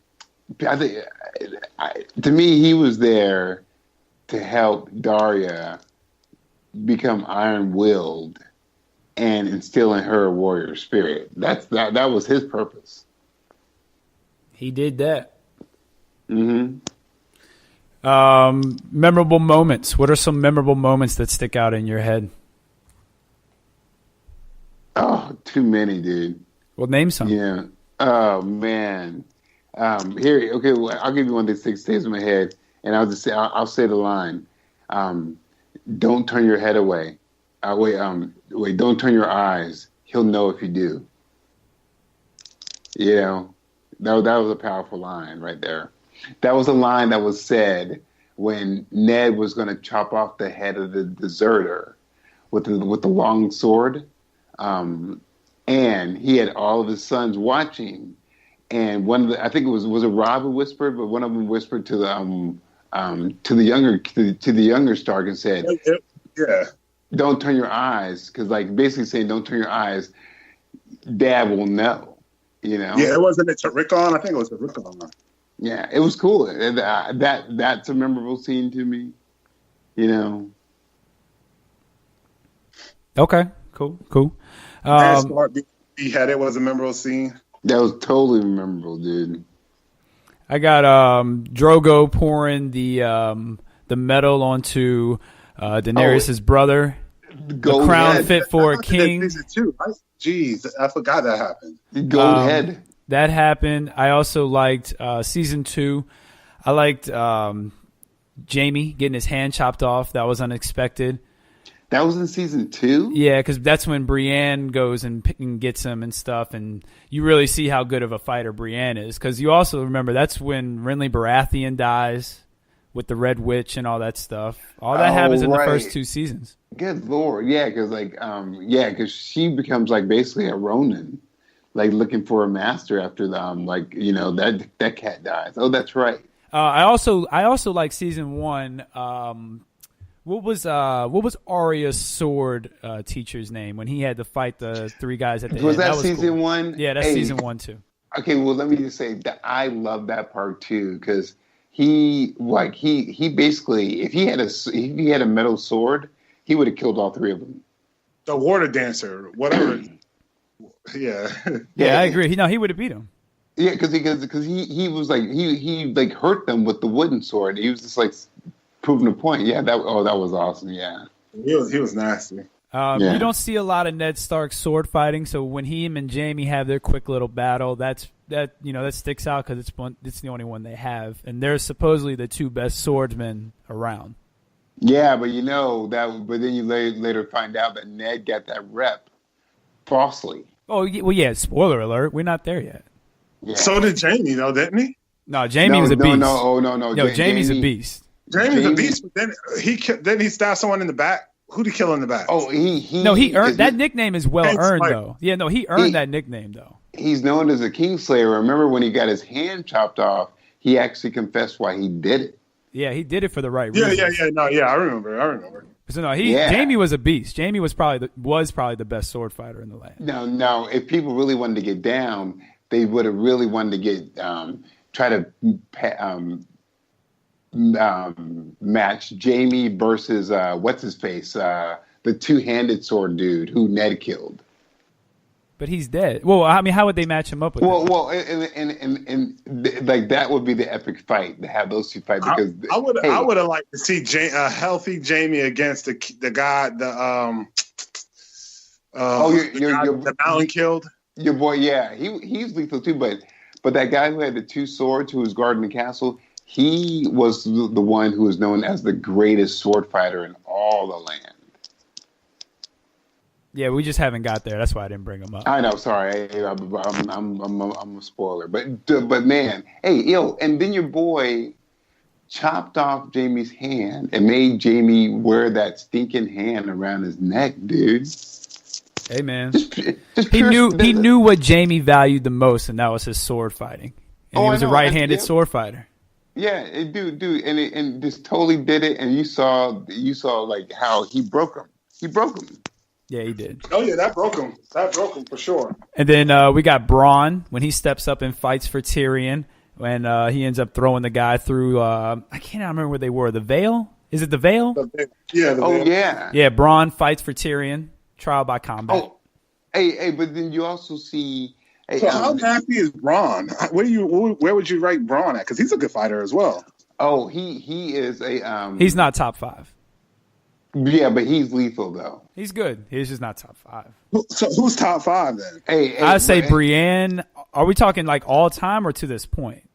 think to me, he was there to help Daria become iron-willed and instill in her a warrior spirit. That was his purpose. He did that. Mm-hmm. Memorable moments. What are some memorable moments that stick out in your head? Oh, too many, dude. Well, name some. Yeah. Oh man. Here. Okay. Well, I'll give you one that stays in my head, and I'll just say I'll say the line. Don't turn your head away. Wait. Don't turn your eyes. He'll know if you do. You know, that was a powerful line right there. That was a line that was said when Ned was going to chop off the head of the deserter with the long sword, and he had all of his sons watching. And I think it was Rob who whispered, but one of them whispered to the younger Stark and said, "Yeah, don't turn your eyes," because like basically saying, "Don't turn your eyes. Dad will know." You know? Yeah, it wasn't it to Rickon. I think it was to Rickon. Yeah, it was cool. That's a memorable scene to me. You know. Okay, cool. Stark beheaded was a memorable scene. That was totally memorable, dude. I got Drogo pouring the metal onto Daenerys' brother. The crown head. fit for a king. Season 2, right? Jeez, I forgot that happened. Gold head. That happened. I also liked season 2. I liked Jaime getting his hand chopped off. That was unexpected. That was in season 2? Yeah, because that's when Brienne goes and gets him and stuff, and you really see how good of a fighter Brienne is. Because you also remember that's when Renly Baratheon dies with the Red Witch and all that stuff. All that happens in the first 2 seasons. Good Lord, yeah, because she becomes like basically a Ronin, like looking for a master after that cat dies. Oh, that's right. I also like season 1. What was Arya's sword teacher's name when he had to fight the 3 guys at the end? Was that season cool. 1? Yeah, that's season 1 too. Okay, well let me just say that I love that part too because he basically if he had a metal sword, he would have killed all 3 of them. The water dancer, whatever. Yeah. Yeah, I agree. He would have beat him. Yeah, because he was like he like hurt them with the wooden sword. He was just like proving a point. Yeah, that was awesome. Yeah, he was nasty. You don't see a lot of Ned Stark sword fighting, so when him and Jaime have their quick little battle, that sticks out because it's the only one they have, and they're supposedly the 2 best swordsmen around. Yeah, but but then you later find out that Ned got that rep falsely. Oh, well, yeah. Spoiler alert: we're not there yet. Yeah. So did Jaime, though, didn't he? No, Jaime was a beast. No. Jaime's a beast. Jaime's a beast, but then he stabbed someone in the back. Who did he kill in the back? Oh, he earned that nickname is well earned though. Yeah, no, he earned that nickname though. He's known as a Kingslayer. Remember when he got his hand chopped off? He actually confessed why he did it. Yeah, he did it for the right reason. Yeah. I remember. So no, Jaime was a beast. Jaime was probably the best sword fighter in the land. No. If people really wanted to get down, they would have really wanted to get try to match Jaime versus what's his face, the 2-handed sword dude who Ned killed. But he's dead. Well, I mean, how would they match him up with? Well, and like that would be the epic fight to have those 2 fight because I would have liked to see a healthy Jaime against the guy the Malin killed. Your boy, yeah, he's lethal too. But that guy who had the 2 swords who was guarding the castle, he was the one who was known as the greatest sword fighter in all the land. Yeah, we just haven't got there. That's why I didn't bring him up. I know. Sorry, I'm a spoiler. But man, hey, and then your boy chopped off Jaime's hand and made Jaime wear that stinking hand around his neck, dude. Hey man, he knew what Jaime valued the most, and that was his sword fighting. And he was a right-handed sword fighter. Yeah, dude, and just totally did it. And you saw like how he broke him. Yeah, he did. Oh yeah, that broke him. That broke him for sure. And then we got Bronn when he steps up and fights for Tyrion. When he ends up throwing the guy through, I can't remember where they were. The Vale? Is it the Vale? Yeah. The Vale. Yeah. Yeah, Bronn fights for Tyrion. Trial by combat. Oh, hey, but then you also see. Hey, so how nasty is Bronn? Where would you rank Bronn at? Because he's a good fighter as well. Oh, he is a. He's not top 5. Yeah, but he's lethal though. He's good. He's just not top 5. So who's top 5 then? Hey, I say Brienne. Are we talking like all time or to this point?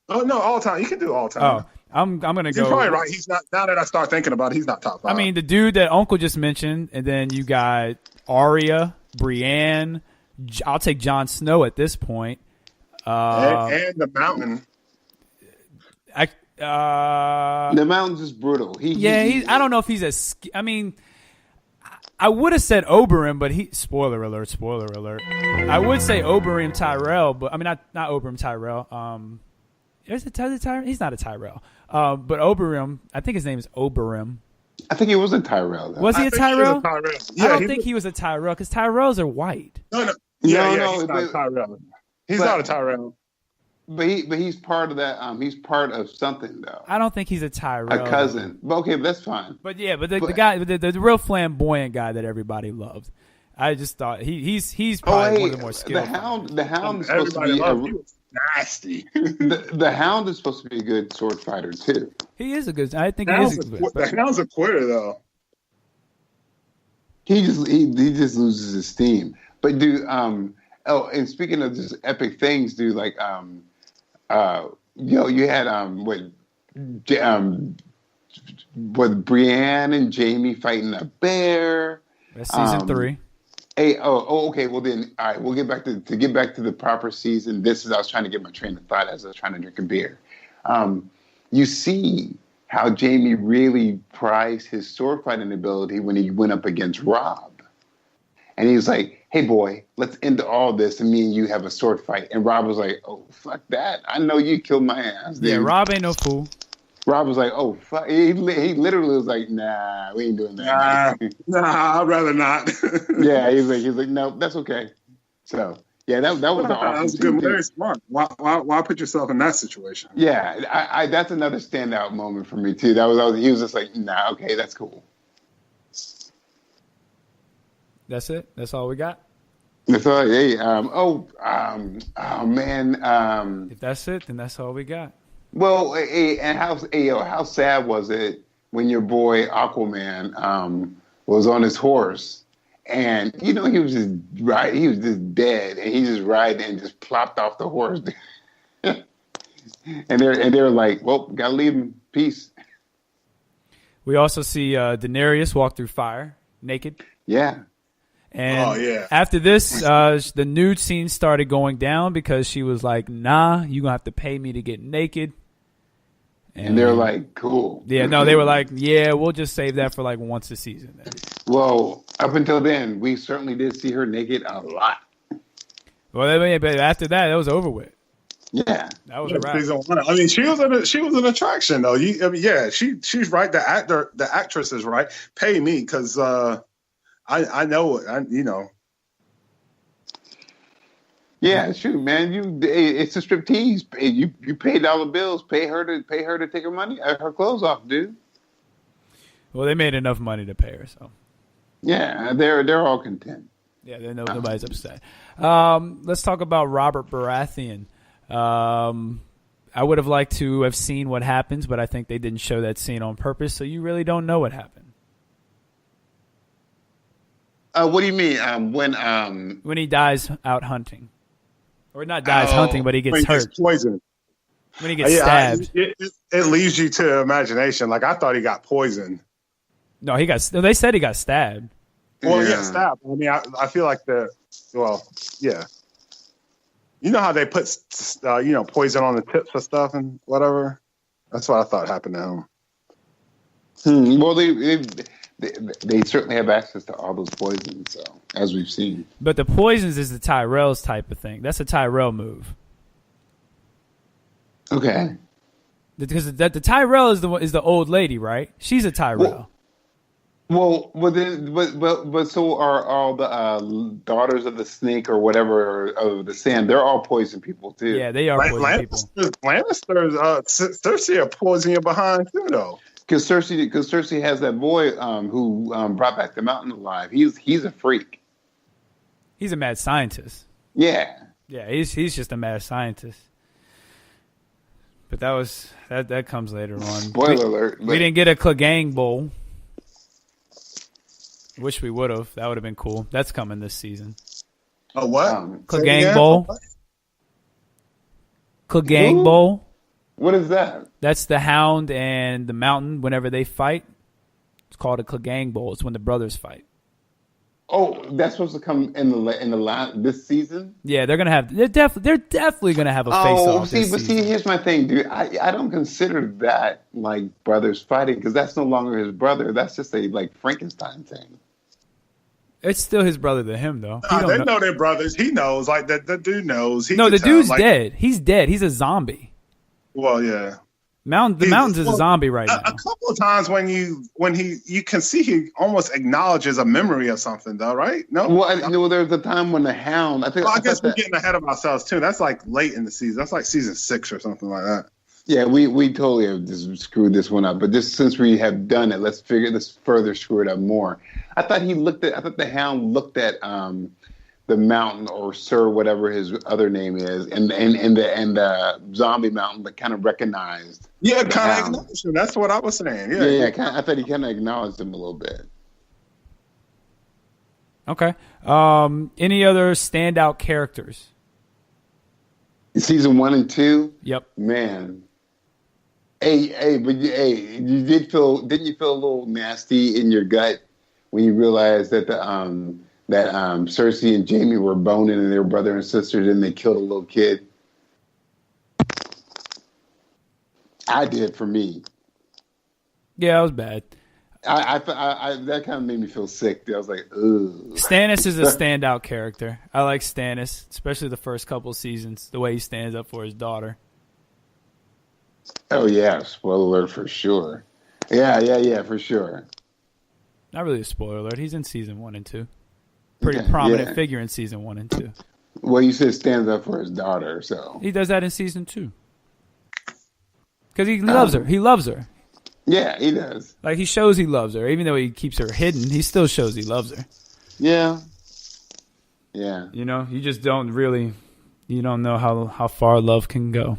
Oh no, all time. You can do all time. Oh, I'm gonna go. You're probably right. He's not. Now that I start thinking about it, he's not top 5. I mean, the dude that Uncle just mentioned, and then you got Arya, Brienne. I'll take Jon Snow at this point. And the Mountain. The Mountain's just brutal. I don't know if he's as. I mean, I would have said Oberyn, but Spoiler alert! I would say Oberyn Tyrell, but I mean not Oberyn Tyrell. Is it Tyrell? He's not a Tyrell. But Oberyn, I think his name is Oberyn. I think he was a Tyrell. Though. Was he a Tyrell? Yeah, I don't think he was a Tyrell because Tyrells are white. No. He's not a Tyrell. He's not a Tyrell. But he's part of that. He's part of something though. I don't think he's a Tyrell. A cousin. But okay, that's fine. But yeah, the guy, the real flamboyant guy that everybody loved. I just thought he's probably one of the more skilled. The Hound is supposed to be nasty. the Hound is supposed to be a good sword fighter too. He is a good. I think he is a good. The Hound's a quitter though. He just loses his steam. But dude, and speaking of just epic things, dude, like you had with Brienne and Jamie fighting a bear. That's season 3. Hey, okay. Well, then, all right. We'll get back to the proper season. I was trying to get my train of thought as I was trying to drink a beer. You see how Jamie really prized his sword fighting ability when he went up against Robb, and he was like, "Hey, boy, let's end all this, and me and you have a sword fight." And Robb was like, "Oh, fuck that! I know you killed my ass." Dude. Yeah, Robb ain't no fool. Robb was like, "Oh, fuck." He literally was like, "Nah, we ain't doing that." Nah, I'd rather not. Yeah, he's like, "No, that's okay." So yeah, that was an awesome. That was good. Very smart. Why put yourself in that situation? Yeah, I that's another standout moment for me too. He was just like, "Nah, okay, that's cool." That's it. That's all we got. That's all. Hey, oh man. If that's it, then that's all we got. Well, and how sad was it when your boy Aquaman was on his horse, and he was just dead, and he just riding and just plopped off the horse, and they're like, "Well, gotta leave him. Peace." We also see Daenerys walk through fire naked. Yeah. And after this, the nude scene started going down because she was like, "Nah, you gonna have to pay me to get naked." And they're like, "Cool." Yeah, no, they were like, "Yeah, we'll just save that for like once a season." Then. Well, up until then, we certainly did see her naked a lot. Well, but after that, was over with. Yeah, that was a wrap. I mean, she was an attraction though. She's right. The actress is right. Pay me because I know it. Yeah, shoot, man. It's a striptease. You pay dollar bills. Pay her to take her clothes off, dude. Well, they made enough money to pay her, so. Yeah, they're all content. Yeah, nobody's upset. Let's talk about Robert Baratheon. I would have liked to have seen what happens, but I think they didn't show that scene on purpose, so you really don't know what happened. What do you mean? When he dies out hunting, or not dies hunting, but he gets hurt. Gets poisoned. When he gets stabbed, it leaves you to imagination. Like I thought he got poisoned. No, they said he got stabbed. Well, yeah, stabbed. I mean, I feel like yeah. You know how they put poison on the tips of stuff and whatever. That's what I thought happened to him. Well, they certainly have access to all those poisons, so as we've seen. But the poisons is the Tyrell's type of thing. That's a Tyrell move. Okay. Because the Tyrell is the old lady, right? She's a Tyrell. But so are all the daughters of the snake or whatever of the sand. They're all poison people too. Yeah, they are poison people. Lannisters, Cersei are poison you behind too, though. Because Cersei has that boy who brought back the mountain alive. He's a freak. He's a mad scientist. Yeah. Yeah, he's just a mad scientist. But that comes later on. Spoiler alert. We didn't get a Clegane Bowl. Wish we would have. That would have been cool. That's coming this season. Oh, what? Clegane Bowl. Clegane Bowl. What is that? That's the Hound and the Mountain whenever they fight. It's called a Clegane Bowl. It's when the brothers fight. Oh, that's supposed to come in the this season. Yeah, they're definitely gonna have a face-off. See, here's my thing, dude. I don't consider that like brothers fighting because that's no longer his brother. That's just a like Frankenstein thing. It's still his brother to him, though. They know they're brothers. He knows. Like the dude knows. The dude's dead. He's dead. He's a zombie. Well, yeah. The Mountain's a zombie right now. A couple of times when you can see he almost acknowledges a memory of something, though, right? No. Well, there's a time when the Hound. I guess we're getting ahead of ourselves too. That's like late in the season. That's like season 6 or something like that. Yeah, we totally have just screwed this one up. But just since we have done it, let's further screw it up more. I thought the Hound looked at the Mountain or Sir, whatever his other name is, and the zombie Mountain, but kind of recognized. Yeah, kind of acknowledged him. That's what I was saying. Yeah. I thought he kind of acknowledged him a little bit. Okay. Any other standout characters? Season 1 and 2. Yep. Man. Didn't you feel a little nasty in your gut when you realized that Cersei and Jaime were boning and they were brother and sister, and they killed a little kid? I did, for me. Yeah, that was bad. I that kind of made me feel sick. I was like, ugh. Stannis is a standout character. I like Stannis, especially the first couple seasons, the way he stands up for his daughter. Oh, yeah. Spoiler alert for sure. Yeah, for sure. Not really a spoiler alert. He's in season 1 and 2. Pretty prominent figure in season 1 and 2. Well, you said stands up for his daughter, so. He does that in season 2. Because he loves her. He loves her. Yeah, he does. Like, he shows he loves her. Even though he keeps her hidden, he still shows he loves her. Yeah. Yeah. You know, you just don't know how far love can go.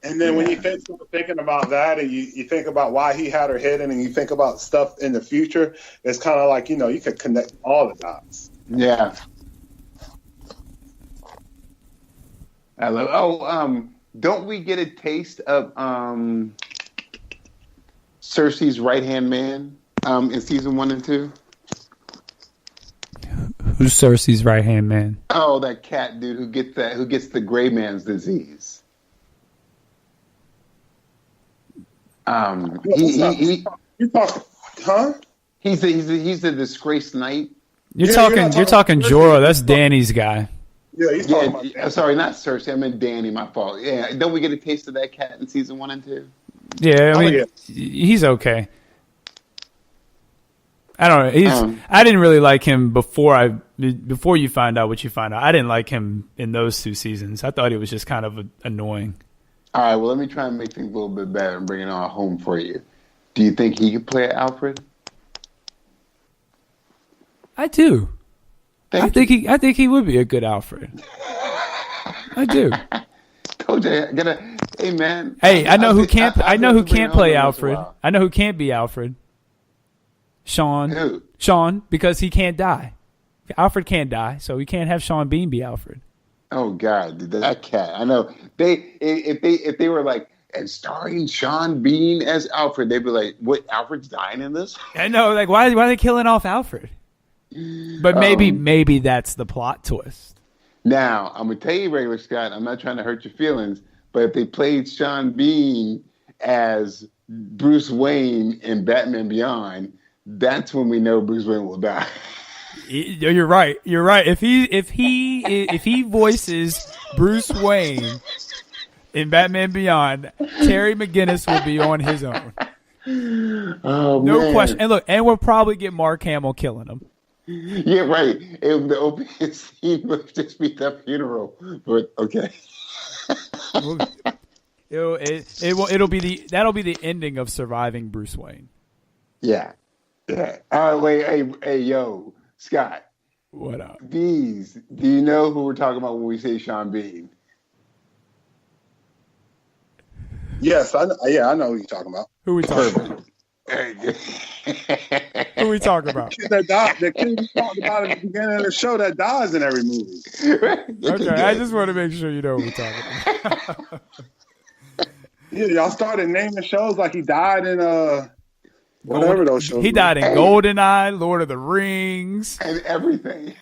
And then when you thinking about that, and you think about why he had her hidden, and you think about stuff in the future, it's kind of like, you could connect all the dots. Yeah. I love. Don't we get a taste of Cersei's right-hand man in season 1 and 2? Who's Cersei's right-hand man? Oh, that cat dude who gets the gray man's disease. You talking, huh? He's a disgraced knight. You're talking Jorah. That's Dany's guy. Yeah, he's talking about Dany. Sorry, not Cersei. I meant Dany. My fault. Yeah, don't we get a taste of that cat in season 1 and 2? Yeah, I mean, he's okay. I don't know. I didn't really like him before you find out what you find out. I didn't like him in those 2 seasons. I thought he was just kind of annoying. All right, well, let me try and make things a little bit better and bring it on home for you. Do you think he could play Alfred? I do. I think he would be a good Alfred. I do. Told you, hey man. Hey, I know who can't play Alfred. I know who can't be Alfred. Sean. Who? Sean, because he can't die. Alfred can't die, so we can't have Sean Bean be Alfred. Oh God, that cat! I know if they were like, and starring Sean Bean as Alfred, they'd be like, "What? Alfred's dying in this?" I know, like why are they killing off Alfred? But maybe that's the plot twist. Now I'm gonna tell you, regular Scott. I'm not trying to hurt your feelings, but if they played Sean Bean as Bruce Wayne in Batman Beyond, that's when we know Bruce Wayne will die. You're right. If he voices Bruce Wayne in Batman Beyond, Terry McGinnis will be on his own. Oh, no question. And look, we'll probably get Mark Hamill killing him. Yeah, right. The opening scene would just be that funeral, but okay. That'll be the ending of surviving Bruce Wayne. Yeah. Wait, hey, yo. Scott. What up? Veez, do you know who we're talking about when we say Sean Bean? Yes, I know who you're talking about. Who we talking about? Who we talking about? The kid we talked about at the beginning of the show that dies in every movie. Okay, I just want to make sure you know who we're talking about. Yeah, y'all started naming shows like he died in whatever those shows. He died in GoldenEye, Lord of the Rings, and everything.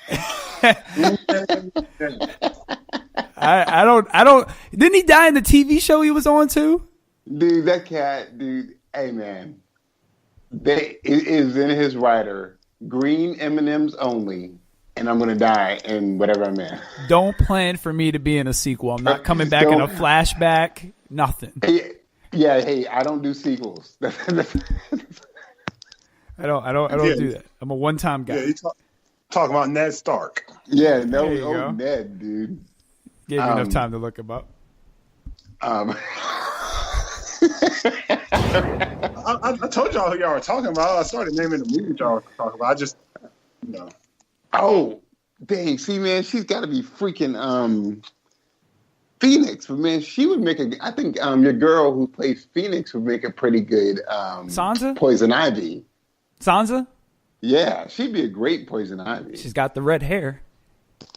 I don't. Didn't he die in the TV show he was on too? Dude, that cat, dude. Hey, man. It is in his writer, green M&Ms only, and I'm going to die in whatever I'm in. Don't plan for me to be in a sequel. I'm not coming back in a flashback. Nothing. Hey, I don't do sequels. I don't do that. I'm a one-time guy. Yeah, you talking about Ned Stark. Yeah, go. Ned, dude. Gave you enough time to look him up. I told y'all who y'all were talking about. I started naming the movie y'all were talking about. I just, Oh, dang. See, man, she's got to be freaking Phoenix. But, man, she would make I think your girl who plays Phoenix would make a pretty good Sansa? Poison Ivy. Sansa? Yeah, she'd be a great Poison Ivy. She's got the red hair.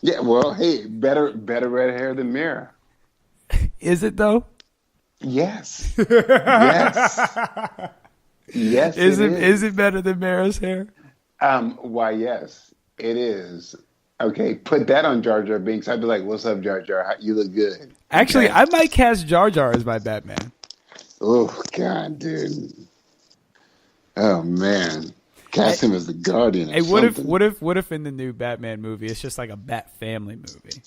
Yeah, well, hey, better red hair than Mira. Is it, though? Yes. Yes. Yes. Is it better than Mara's hair? Why, yes, it is. Okay, put that on Jar Jar Binks. I'd be like, "What's up, Jar Jar? You look good." Actually, I might cast Jar Jar as my Batman. Oh God, dude. Oh man, cast him as the Guardian. Hey, what if in the new Batman movie it's just like a Bat Family movie?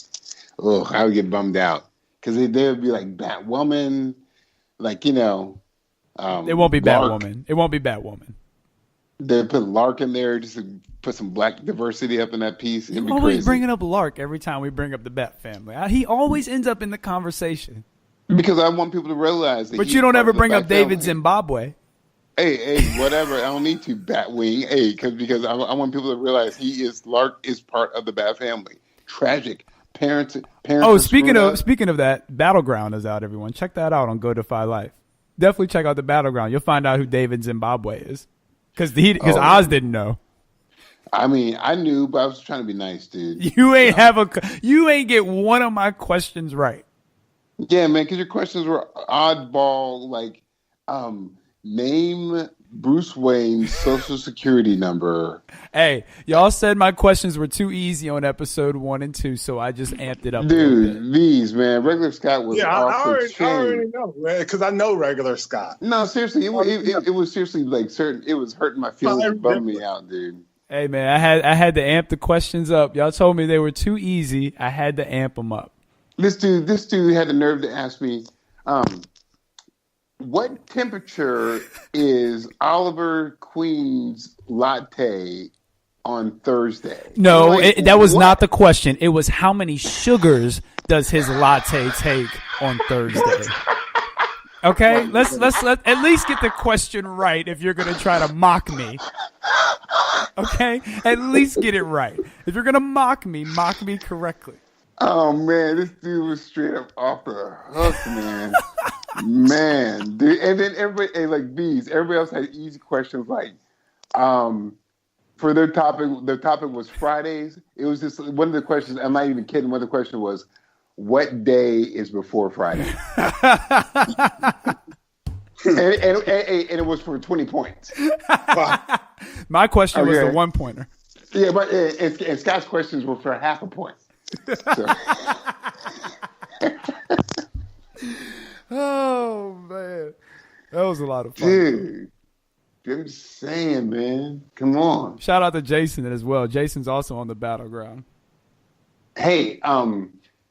Oh, I would get bummed out because they would be like Batwoman. Like, it won't be Lark. Batwoman. It won't be Batwoman. They put Lark in there just to put some black diversity up in that piece. It'd be always crazy. bringing up Lark every time we bring up the Bat Family. He always ends up in the conversation. Because I want people to realize that. But you don't ever bring up David Zimbabwe. Hey, whatever. I don't need to Batwing. Hey, because I want people to realize Lark is part of the Bat Family. Tragic. Parents. Oh, speaking of that, Battleground is out. Everyone, check that out on Go Defy Life. Definitely check out the Battleground. You'll find out who David Zimbabwe is, because Oz didn't know. I mean, I knew, but I was trying to be nice, dude. You ain't get one of my questions right. Yeah, man, because your questions were oddball, like name Bruce Wayne's social security number. Hey, y'all said my questions were too easy on episode 1 and 2, so I just amped it up. Dude, these, man, Regular Scott was off the chain. I already know, man, because I know Regular Scott. No, seriously, it was seriously like certain. It was hurting my feelings, bumming me out, dude. Hey, man, I had to amp the questions up. Y'all told me they were too easy. I had to amp them up. This dude had the nerve to ask me, what temperature is Oliver Queen's latte on Thursday? No, that was not the question. It was how many sugars does his latte take on Thursday? Okay, let's at least get the question right if you're going to try to mock me. Okay, at least get it right. If you're going to mock me correctly. Oh, man, this dude was straight up off the hook, man. Man, dude. And then everybody, like Veez, everybody else had easy questions like, for their topic was Fridays. It was just one of the questions, I'm not even kidding, one of the questions was, what day is before Friday? and it was for 20 points. My question was the 1-pointer. Yeah, but and Scott's questions were for half a point. So. Oh man, that was a lot of fun. Dude, I'm just saying, man. Come on. Shout out to Jason as well. Jason's also on the Battleground. Hey,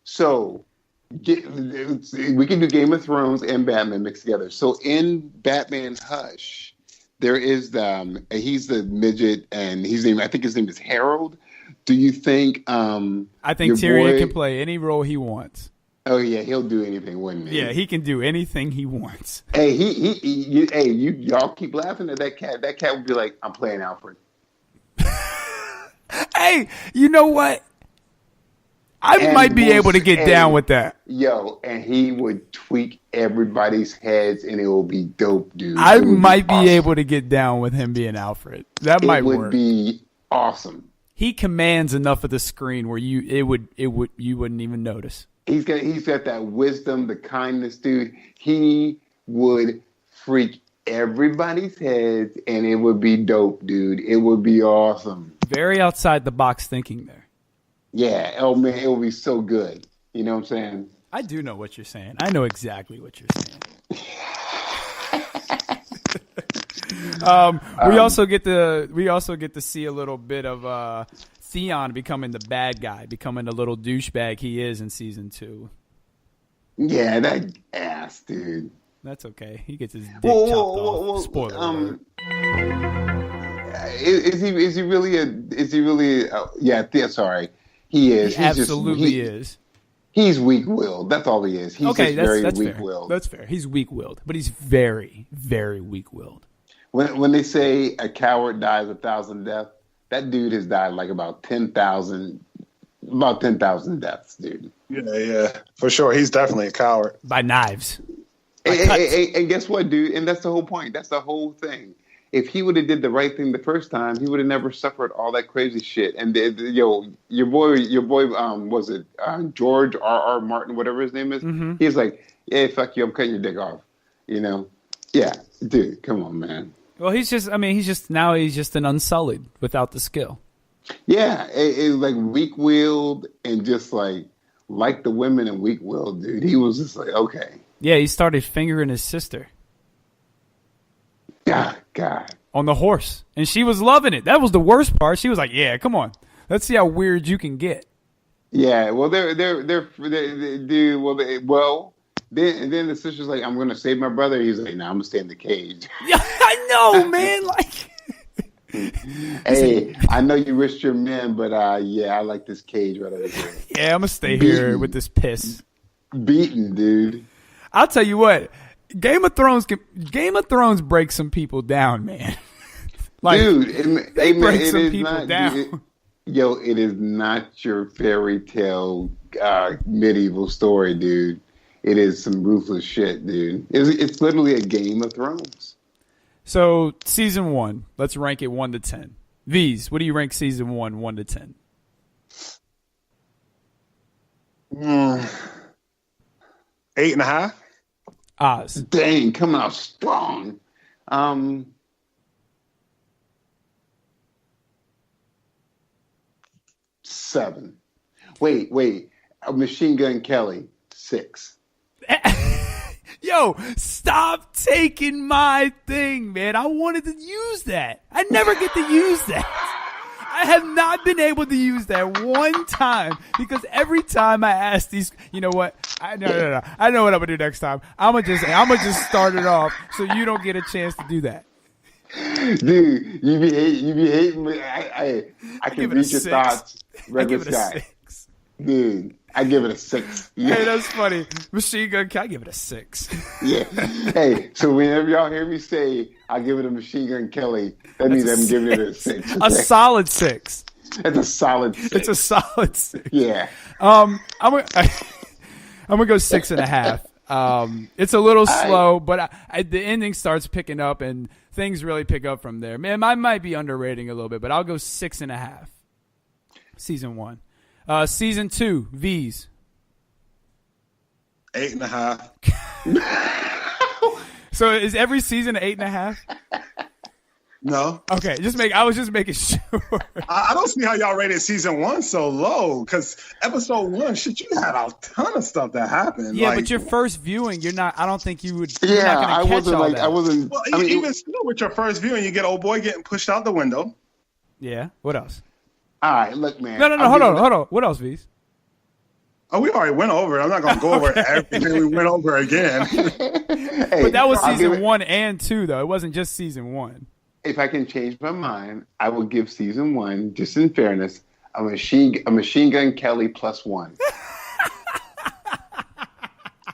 so we can do Game of Thrones and Batman mixed together. So in Batman Hush, there is he's the midget, and I think his name is Harold. Do you think? I think Tyrion can play any role he wants. Oh yeah, he'll do anything, wouldn't he? Yeah, he can do anything he wants. Hey, y'all keep laughing at that cat. That cat would be like, "I'm playing Alfred." Hey, you know what? I might be able to get down with that. Yo, and he would tweak everybody's heads, and it will be dope, dude. I might be able to get down with him being Alfred. That might work. It would be awesome. He commands enough of the screen where you wouldn't even notice. He's got that wisdom, the kindness, dude. He would freak everybody's heads, and it would be dope, dude. It would be awesome. Very outside the box thinking there. Yeah, oh man, it would be so good. You know what I'm saying? I do know what you're saying. I know exactly what you're saying. We also get to see a little bit of Theon becoming the bad guy, becoming the little douchebag he is in season 2. Yeah, that ass, dude. That's okay. He gets his dick chopped off. Spoiler alert. Is he really? Yeah. Sorry, he is. He absolutely is. He's weak-willed. That's all he is. He's very weak-willed. That's fair. He's weak-willed, but he's very, very weak-willed. When they say a coward dies 1,000 deaths, that dude has died like about 10,000 deaths, dude. Yeah, for sure. He's definitely a coward. By knives. And guess what, dude? And that's the whole point. That's the whole thing. If he would have did the right thing the first time, he would have never suffered all that crazy shit. And your boy, was it George R.R. Martin, whatever his name is? Mm-hmm. He's like, yeah, fuck you, I'm cutting your dick off. You know? Yeah, dude, come on, man. Well, he's just an Unsullied without the skill. Yeah, it's like weak-willed and just like the women in weak-willed, dude. He was just like, okay. Yeah, he started fingering his sister. God. On the horse. And she was loving it. That was the worst part. She was like, yeah, come on. Let's see how weird you can get. Yeah, well, then the sister's like, I'm going to save my brother. He's like, nah, I'm going to stay in the cage. Yeah, I know, man. Hey, I know you risked your men, but I like this cage right over here. Yeah, I'm going to stay here with this piss. Beaten, dude. I'll tell you what. Game of Thrones breaks some people down, man. Dude, they break some people down. It is not your fairy tale medieval story, dude. It is some ruthless shit, dude. It's literally a Game of Thrones. So, season 1, let's rank it 1 to 10. Veez, what do you rank season 1 to 10? 8.5. Oz. Dang, coming out strong. 7. Wait. Machine Gun Kelly, 6. Yo, stop taking my thing, man. I wanted to use that. I never get to use that. I have not been able to use that one time because every time I ask these, you know what? No. I know what I'm gonna do next time. I'm gonna just start it off so you don't get a chance to do that. Dude, you be hating me. I can read your thoughts. Regular Sky. Dude, I give it a 6. Yeah. Hey, that's funny. Machine Gun Kelly, I give it a 6. Yeah. Hey, so whenever y'all hear me say I give it a Machine Gun Kelly, that means I'm giving it a 6. Okay? A solid 6. It's a solid 6. It's a solid 6. Yeah. I'm gonna go 6.5. It's a little slow, but the ending starts picking up and things really pick up from there. Man, I might be underrating a little bit, but I'll go 6.5. Season 1. Season 2, Veez. 8.5. So is every season 8.5? No. Okay, I was just making sure. I don't see how y'all rated season 1 so low because episode 1, shit, you had a ton of stuff that happened. Yeah, but your first viewing, I don't think you would. Yeah, I wasn't like, I wasn't. Well, even still with your first viewing, you get old boy getting pushed out the window. Yeah. What else? All right, look, man. No. Hold on. What else, Veez? Oh, we already went over it. I'm not going to go over everything we went over again. Hey, but that was season 1 and 2, though. It wasn't just season 1. If I can change my mind, I will give season 1, just in fairness, a Machine Gun Kelly +1.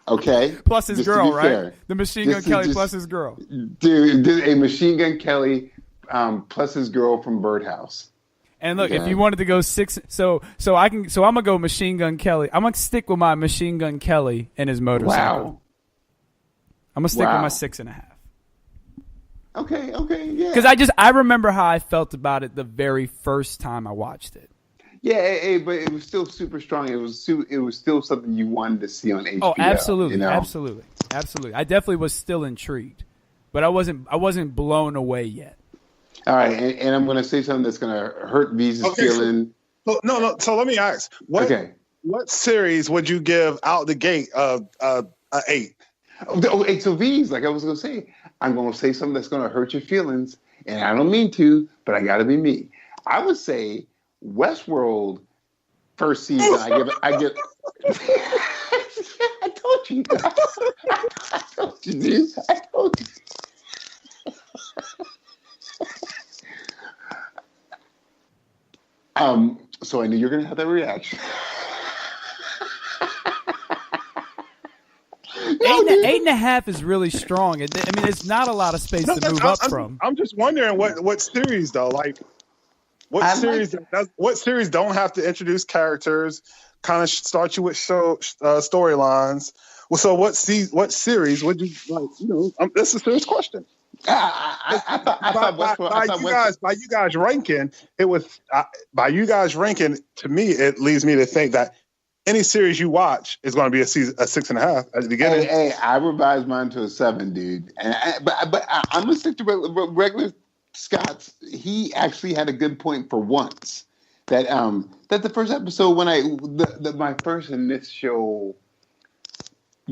Okay? Plus his girl, right? Fair. The Machine Gun Kelly plus his girl. Dude, a Machine Gun Kelly plus his girl from Birdhouse. And look, if you wanted to go 6, so I'm gonna go Machine Gun Kelly. I'm gonna stick with my Machine Gun Kelly and his motorcycle. Wow. I'm gonna stick with my 6.5. Okay, yeah. Because I remember how I felt about it the very first time I watched it. Yeah, but it was still super strong. It was still something you wanted to see on HBO. Oh, absolutely, you know? absolutely. I definitely was still intrigued, but I wasn't blown away yet. All right, and I'm going to say something that's going to hurt Veez's feeling. No. So let me ask, what series would you give out the gate an 8? Okay, so Veez, like I was going to say, I'm going to say something that's going to hurt your feelings, and I don't mean to, but I got to be me. I would say Westworld first season. I give. I told you. I told you, dude. I told you. So I knew you were going to have that reaction. 8.5 is really strong. I mean, it's not a lot of space to move up from. I'm just wondering what series though, like what series don't have to introduce characters, kind of start you with storylines. Well, so what series would you like? You know, this is a serious question. I thought by you guys ranking, it was by you guys ranking. To me, it leads me to think that any series you watch is going to be a 6.5 at the beginning. Hey, I revised mine to a 7, dude. But I'm gonna stick to regular Scott's. He actually had a good point for once. That the first episode when my first initial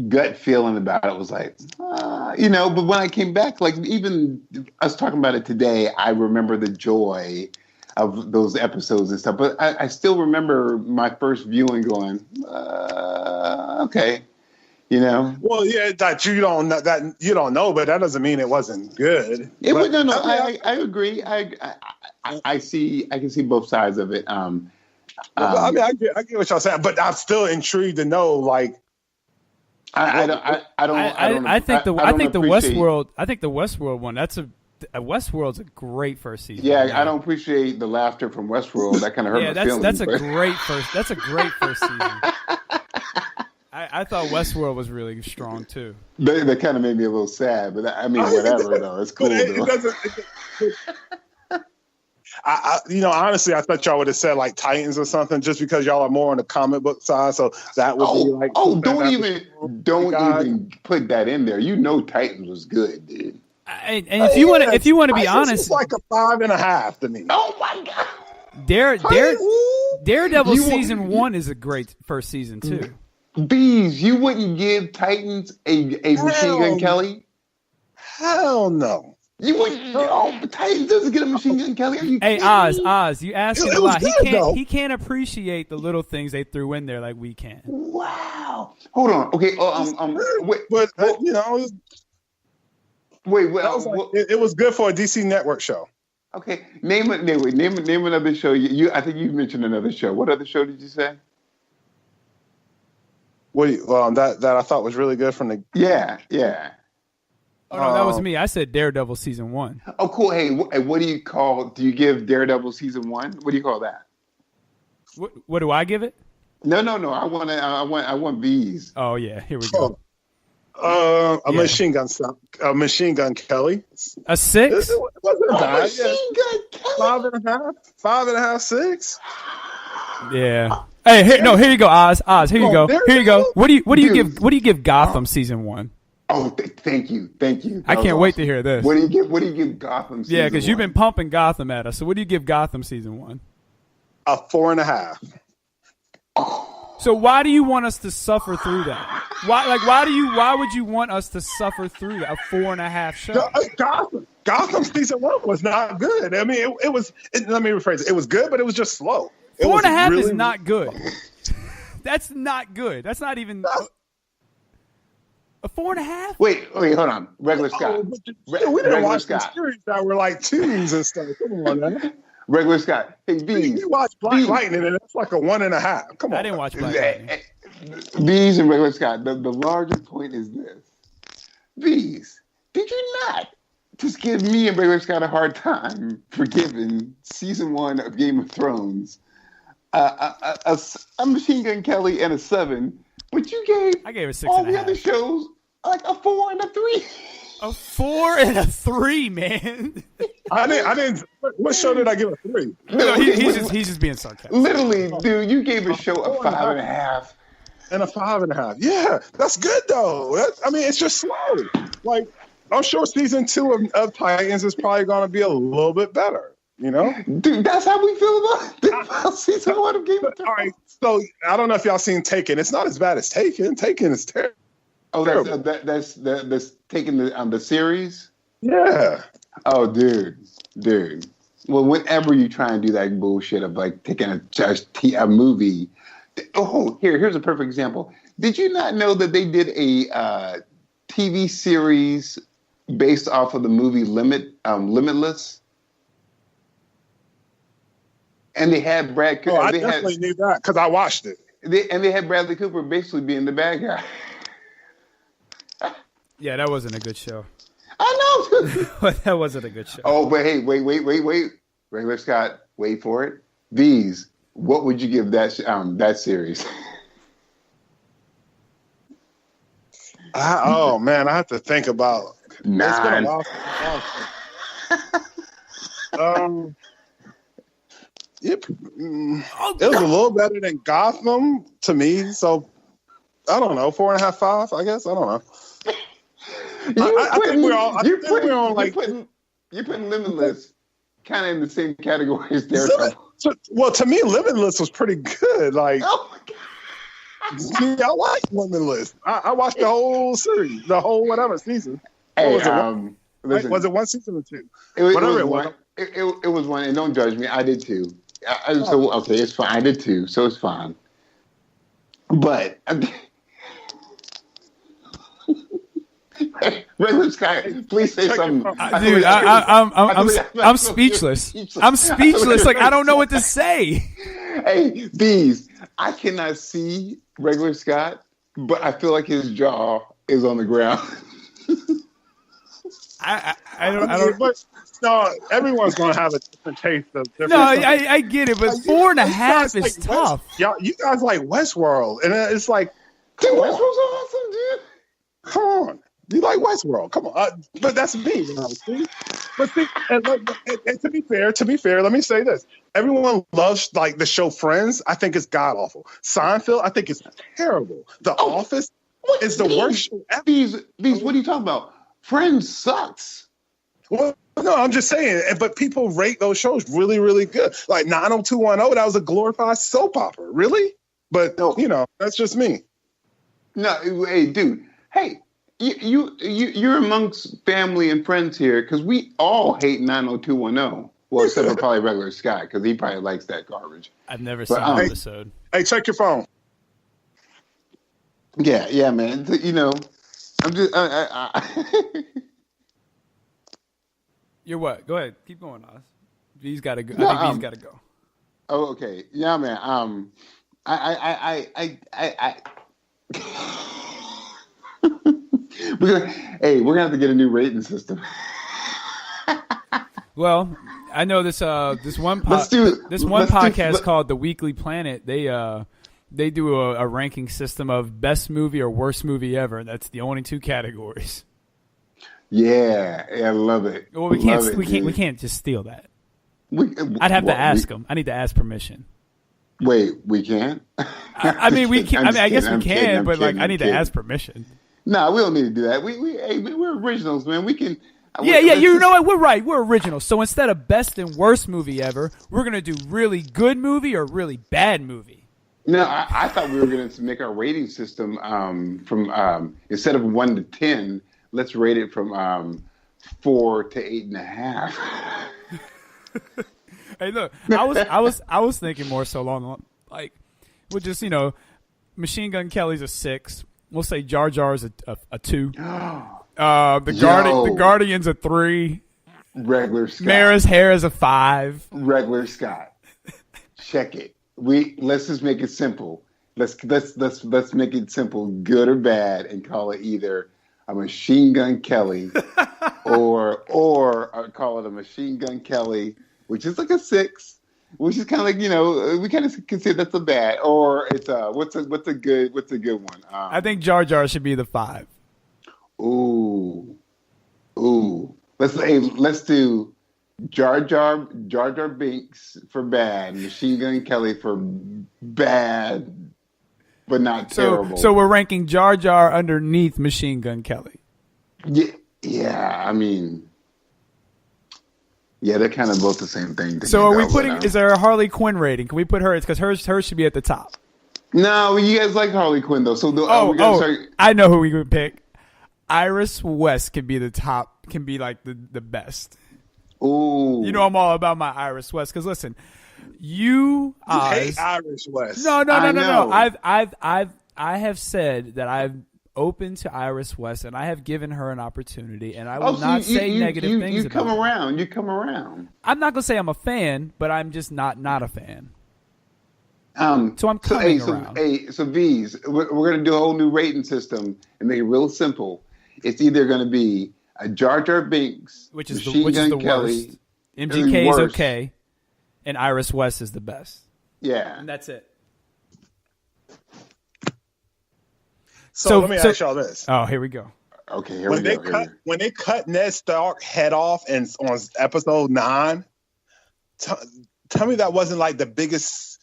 gut feeling about it was like, but when I came back, like even us talking about it today, I remember the joy of those episodes and stuff. But I still remember my first viewing going, okay, you know. Well, yeah, that you don't know, but that doesn't mean it wasn't good. I agree. I can see both sides of it. I get what y'all saying, but I'm still intrigued to know, like. I think the Westworld one. Westworld's a great first season. Yeah, I don't appreciate the laughter from Westworld. That kind of hurt my feelings. That's a great first season. I thought Westworld was really strong too. That kind of made me a little sad, but I mean, whatever though. It's cool though. Honestly, I thought y'all would have said like Titans or something, just because y'all are more on the comic book side. So that would be like. Don't even put that in there. You know, Titans was good, dude. And if you want to be honest, it's like a 5.5 to me. Oh my god! Daredevil season 1 is a great first season too. Bees, you wouldn't give Titans a Machine Gun Kelly? Hell no. You wouldn't. Titans doesn't get a Machine Gun Kelly. Are you Hey, kidding me? Oz, you asking a lot. He can't appreciate the little things they threw in there like we can. Wow. Hold on. Okay. Wait. But it was good for a DC Network show. Okay. Name another show. I think you mentioned another show. What other show did you say? That I thought was really good from the. Yeah. Oh no, that was me. I said Daredevil season 1. Oh, cool. Hey, what do you call? Do you give Daredevil season 1? What do you call that? What do I give it? No. I want Veez. Oh yeah, here we go. Machine Gun Kelly. A 6? It wasn't bad. Machine Gun Kelly. 5.5, 6. Yeah. Hey, here you go, Oz. Here you go. Here you go. What do you give Gotham season 1? Oh, thank you. I can't wait to hear this. What do you give Gotham season 1? Yeah, because you've been pumping Gotham at us. So what do you give Gotham season 1? A 4.5. So why do you want us to suffer through that? Why would you want us to suffer through that? A 4.5 show? Gotham season 1 was not good. I mean, it was. Let me rephrase it. It was good, but it was just slow. 4.5 is not good. That's not good. That's not even a 4.5. Wait, hold on. Regular Scott. We didn't watch the series that were like 2s and stuff. Come on, man. Regular Scott. Hey, Veez. You watch Black Lightning, and it's like a 1.5. Come on. I didn't watch Black Lightning. Veez and Regular Scott. The larger point is this. Veez, did you not just give me and Regular Scott a hard time for giving season 1 of Game of Thrones a Machine Gun Kelly and a 7, but I gave it 6 all and a the half. other shows like a 4 and a 3. A 4 and a 3, man. I didn't. What show did I give a 3? No, he's just being sarcastic. Literally, dude, you gave a show a 5.5. And a 5.5. Yeah, that's good though. It's just slow. Like, I'm sure season 2 of Titans is probably going to be a little bit better. You know, dude, that's how we feel about season 1 of Game of Thrones. All right, so I don't know if y'all seen Taken. It's not as bad as Taken. Taken is terrible. Oh, that's taking the series. Yeah. Oh, dude. Well, whenever you try and do that bullshit of like taking a movie. Oh, here's a perfect example. Did you not know that they did a TV series based off of the movie Limitless? And they had Brad Cooper. Oh, I definitely knew that because I watched it. They had Bradley Cooper basically being the bad guy. Yeah, that wasn't a good show. I know. That wasn't a good show. Oh, but hey, wait. Regular Scott, wait for it. Veez, what would you give that series? Oh man, I have to think about. 9. It's been a while. It was a little better than Gotham to me, so I don't know, 4.5, 5. I guess I don't know. You're putting Limitless kind of in the same category as Daredevil. Well, to me, Limitless was pretty good. Like, oh my God. I like Limitless. I watched the whole series, the whole whatever season. Hey, was it 1 season or 2? It was one, and don't judge me. I did too. So okay, it's fine. I did too, so it's fine. But Regular Sky, please say something. Dude, I'm speechless. I'm speechless. Like, I don't know what to say. Hey, Veez, I cannot see Regular Scott, but I feel like his jaw is on the ground. I don't. But, no, everyone's going to have a different taste of different. No, I get it, but 4.5 is tough. You guys like Westworld, and it's like, dude, Westworld's awesome, dude. Come on. You like Westworld? Come on, but that's me. See? But see, and to be fair, let me say this: everyone loves like the show Friends. I think it's god awful. Seinfeld, I think it's terrible. The Office is the worst show ever. These, what are you talking about? Friends sucks. Well, no, I'm just saying. But people rate those shows really, really good. Like 90210, that was a glorified soap opera, really. But that's just me. No, hey, dude, hey. You're amongst family and friends here because we all hate 90210. Well, except for probably Regular Scott because he probably likes that garbage. I've never seen an episode. Hey, check your phone. Yeah, man. I'm just. You're what? Go ahead. Keep going, Oz. He's got to go. I think he's got to go. Oh, okay. Yeah, man. We're gonna have to get a new rating system. Well, I know this one podcast called The Weekly Planet. They do a ranking system of best movie or worst movie ever. That's the only 2 categories. Yeah, I love it. Well, we can't just steal that. I'd have to ask them. I need to ask permission. Wait, we can't? I mean, we can. I guess we can, but I need to ask permission. No, we don't need to do that. We're originals, man. We can. Yeah. You know what? We're right. We're originals. So instead of best and worst movie ever, we're gonna do really good movie or really bad movie. No, I thought we were gonna make our rating system from instead of 1 to 10, let's rate it from 4 to 8.5. Hey, look, I was thinking more so along like, we'll just Machine Gun Kelly's a 6. We'll say Jar Jar's a 2. The Guardian's a 3. Regular Scott. Mara's hair is a 5. Regular Scott. Check it. Let's just make it simple. Let's make it simple, good or bad, and call it either a Machine Gun Kelly, or I call it a Machine Gun Kelly, which is like a 6, which is kind of like, we kind of consider that's a bad, or it's what's a good one? I think Jar Jar should be the 5. Ooh. Let's do Jar Jar Binks for bad, Machine Gun Kelly for bad, but not terrible. So we're ranking Jar Jar underneath Machine Gun Kelly. Yeah. I mean, they're kind of both the same thing. So are we putting? Is there a Harley Quinn rating? Can we put her? Because hers should be at the top. No, you guys like Harley Quinn though. So I know who we would pick. Iris West can be the top. Can be like the best. Ooh. I'm all about my Iris West. Because listen, you hate Iris West. No. I have said that I'm open to Iris West, and I have given her an opportunity, and I will not say negative things about her. You come around. I'm not gonna say I'm a fan, but I'm just not a fan. So I'm coming around. So Veez, we're gonna do a whole new rating system and make it real simple. It's either gonna be a Jar Jar Binks, which is Machine Gun the Kelly, worst. MGK is okay, and Iris West is the best. Yeah, and that's it. So let me ask y'all this. Oh, here we go. Okay, when they cut Ned Stark head off on episode 9, tell me that wasn't like the biggest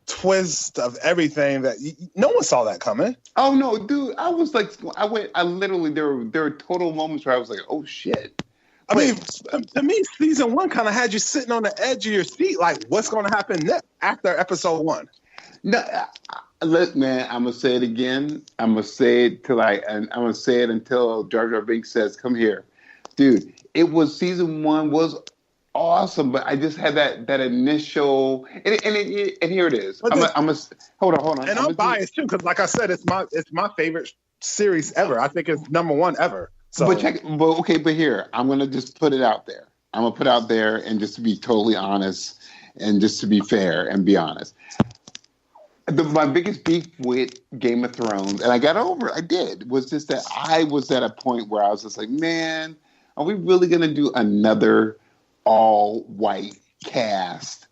twist of everything that no one saw that coming. Oh no, dude! I was like, I literally there were total moments where I was like, oh shit. I mean, to me, season 1 kind of had you sitting on the edge of your seat, like, what's going to happen next after episode 1? No, look, man, I'm gonna say it again. I'm gonna say it until Jar Jar Binks says, "Come here, dude." It was season 1 was awesome, but I just had that initial, and here it is. Hold on. And I'm biased too, because like I said, it's my favorite series ever. I think it's number 1 ever. So, but here I'm gonna just put it out there. I'm gonna put out there, and just to be totally honest, and just to be fair and be honest. My biggest beef with Game of Thrones, and I got over it, I did, was just that I was at a point where I was just like, man, are we really going to do another all-white cast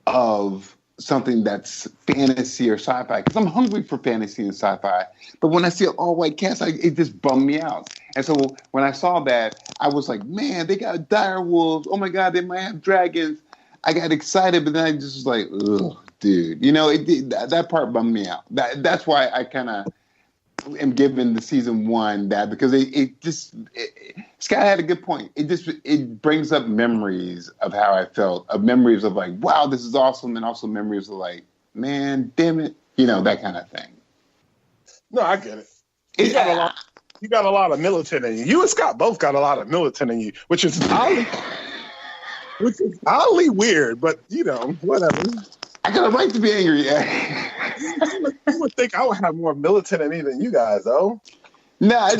of something that's fantasy or sci-fi? Because I'm hungry for fantasy and sci-fi. But when I see an all-white cast, it just bummed me out. And so when I saw that, I was like, man, they got dire wolves. Oh, my God, they might have dragons. I got excited, but then I just was like, ugh. Dude, that part bummed me out. That's why I kind of am giving the season 1 that, because Scott had a good point. It brings up memories of how I felt, of memories of like, wow, this is awesome, and also memories of like, man, damn it, that kind of thing. No, I get it. You got a lot of militant in you. You and Scott both got a lot of militant in you, which is oddly weird, but whatever. I got a right to be angry. You would think I would have more militant in me than you guys, though. No, I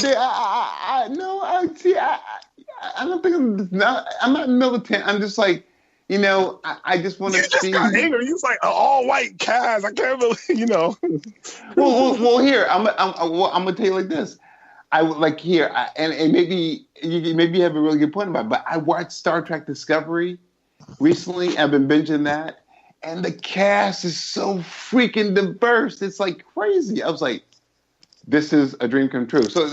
don't think I'm not militant. I'm just like, I just want to see. Got angry. You was like an all-white cast. I can't believe, Well, here I'm gonna tell you like this. I would like here, and maybe you have a really good point about it, but I watched Star Trek Discovery recently. I've been binging that. And the cast is so freaking diverse. It's like crazy. I was like, this is a dream come true. So,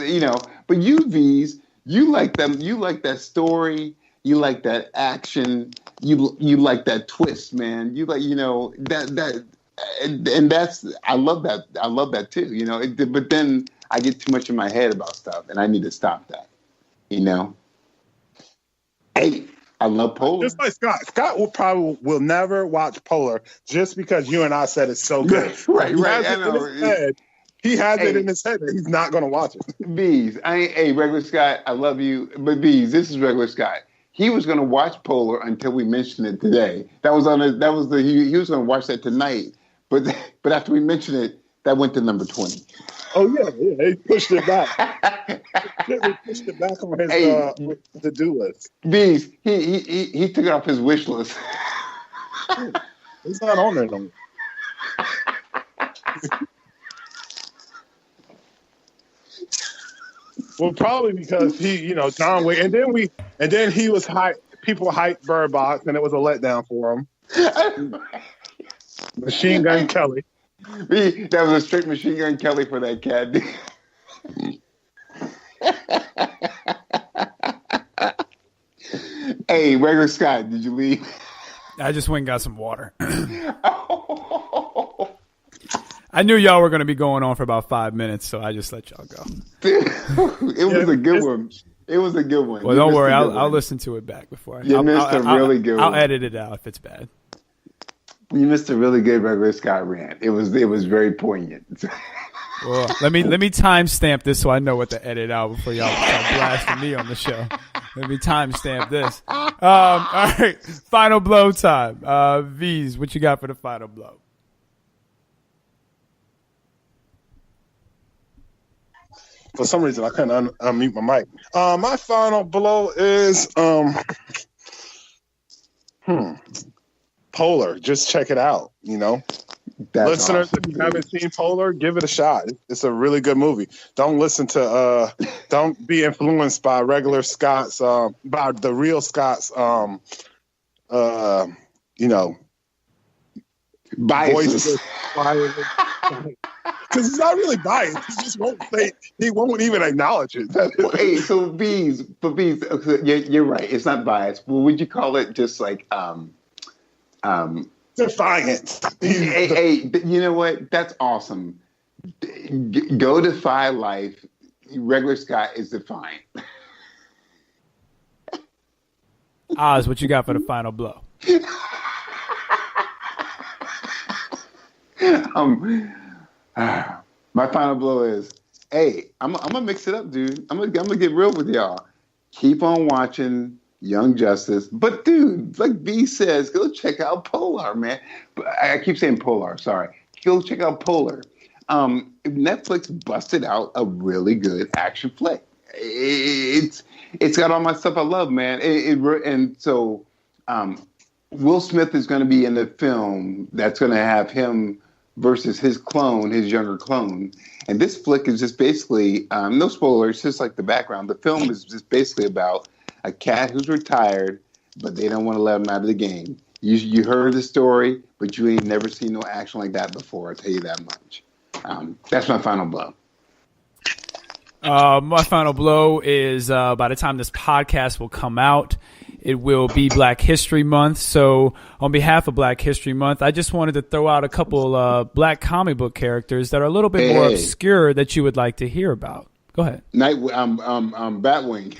but you, Veez, you like them. You like that story. You like that action. You like that twist, man. You like, that, and that's, I love that. I love that too, but then I get too much in my head about stuff and I need to stop that, Hey, I love Polar. Just like Scott. Scott will never watch Polar just because you and I said it's so good. right. He has it in his head that he's not going to watch it. Veez, regular Scott, I love you, but Veez, this is regular Scott. He was going to watch Polar until we mentioned it today. He was going to watch that tonight, but after we mentioned it, that went to number 20. Oh yeah, he pushed it back. He pushed it back on his to-do list. Veez, he took it off his wish list. It's not on there no more. Well, probably because John Wick, and then he was hype. People hyped Bird Box, and it was a letdown for him. Machine Gun Kelly. That was a straight Machine Gun Kelly for that cat. Hey, Regular Scott, did you leave? I just went and got some water. I knew y'all were going to be going on for about 5 minutes, so I just let y'all go. It was a good one. It was a good one. Well, don't worry. I'll listen to it back before. You missed a really good one. I'll edit it out if it's bad. You missed a really good Regular Scott rant. It was very poignant. Well, let me timestamp this so I know what to edit out before y'all start blasting me on the show. Let me timestamp this. All right, final blow time. Veez, what you got for the final blow? For some reason, I couldn't unmute my mic. My final blow is Polar. Just check it out. That's listeners, awesome, if you haven't seen Polar, give it a shot. It's a really good movie. Don't listen to don't be influenced by regular Scott's by the real Scott's biases. Because he's not really biased. He just won't say. He won't even acknowledge it. Hey, so Veez, you're right. It's not biased. But would you call it just like defiant? Hey, you know what? That's awesome. Go defy life. Regular Scott is defiant. Oz, what you got for the final blow? My final blow is, hey, I'm gonna mix it up, dude. I'm gonna get real with y'all. Keep on watching Young Justice, but dude, like B says, go check out Polar, man. I keep saying Polar. Sorry, go check out Polar. Netflix busted out a really good action flick. It's got all my stuff I love, man. And so Will Smith is going to be in the film that's going to have him versus his clone, his younger clone. And this flick is just basically, no spoilers, just like the background. The film is just basically about a cat who's retired, but they don't want to let him out of the game. You heard the story, but you ain't never seen no action like that before, I'll tell you that much. That's my final blow. My final blow is by the time this podcast will come out, it will be Black History Month. So on behalf of Black History Month, I just wanted to throw out a couple black comic book characters that are a little bit more obscure that you would like to hear about. Go ahead. Batwing.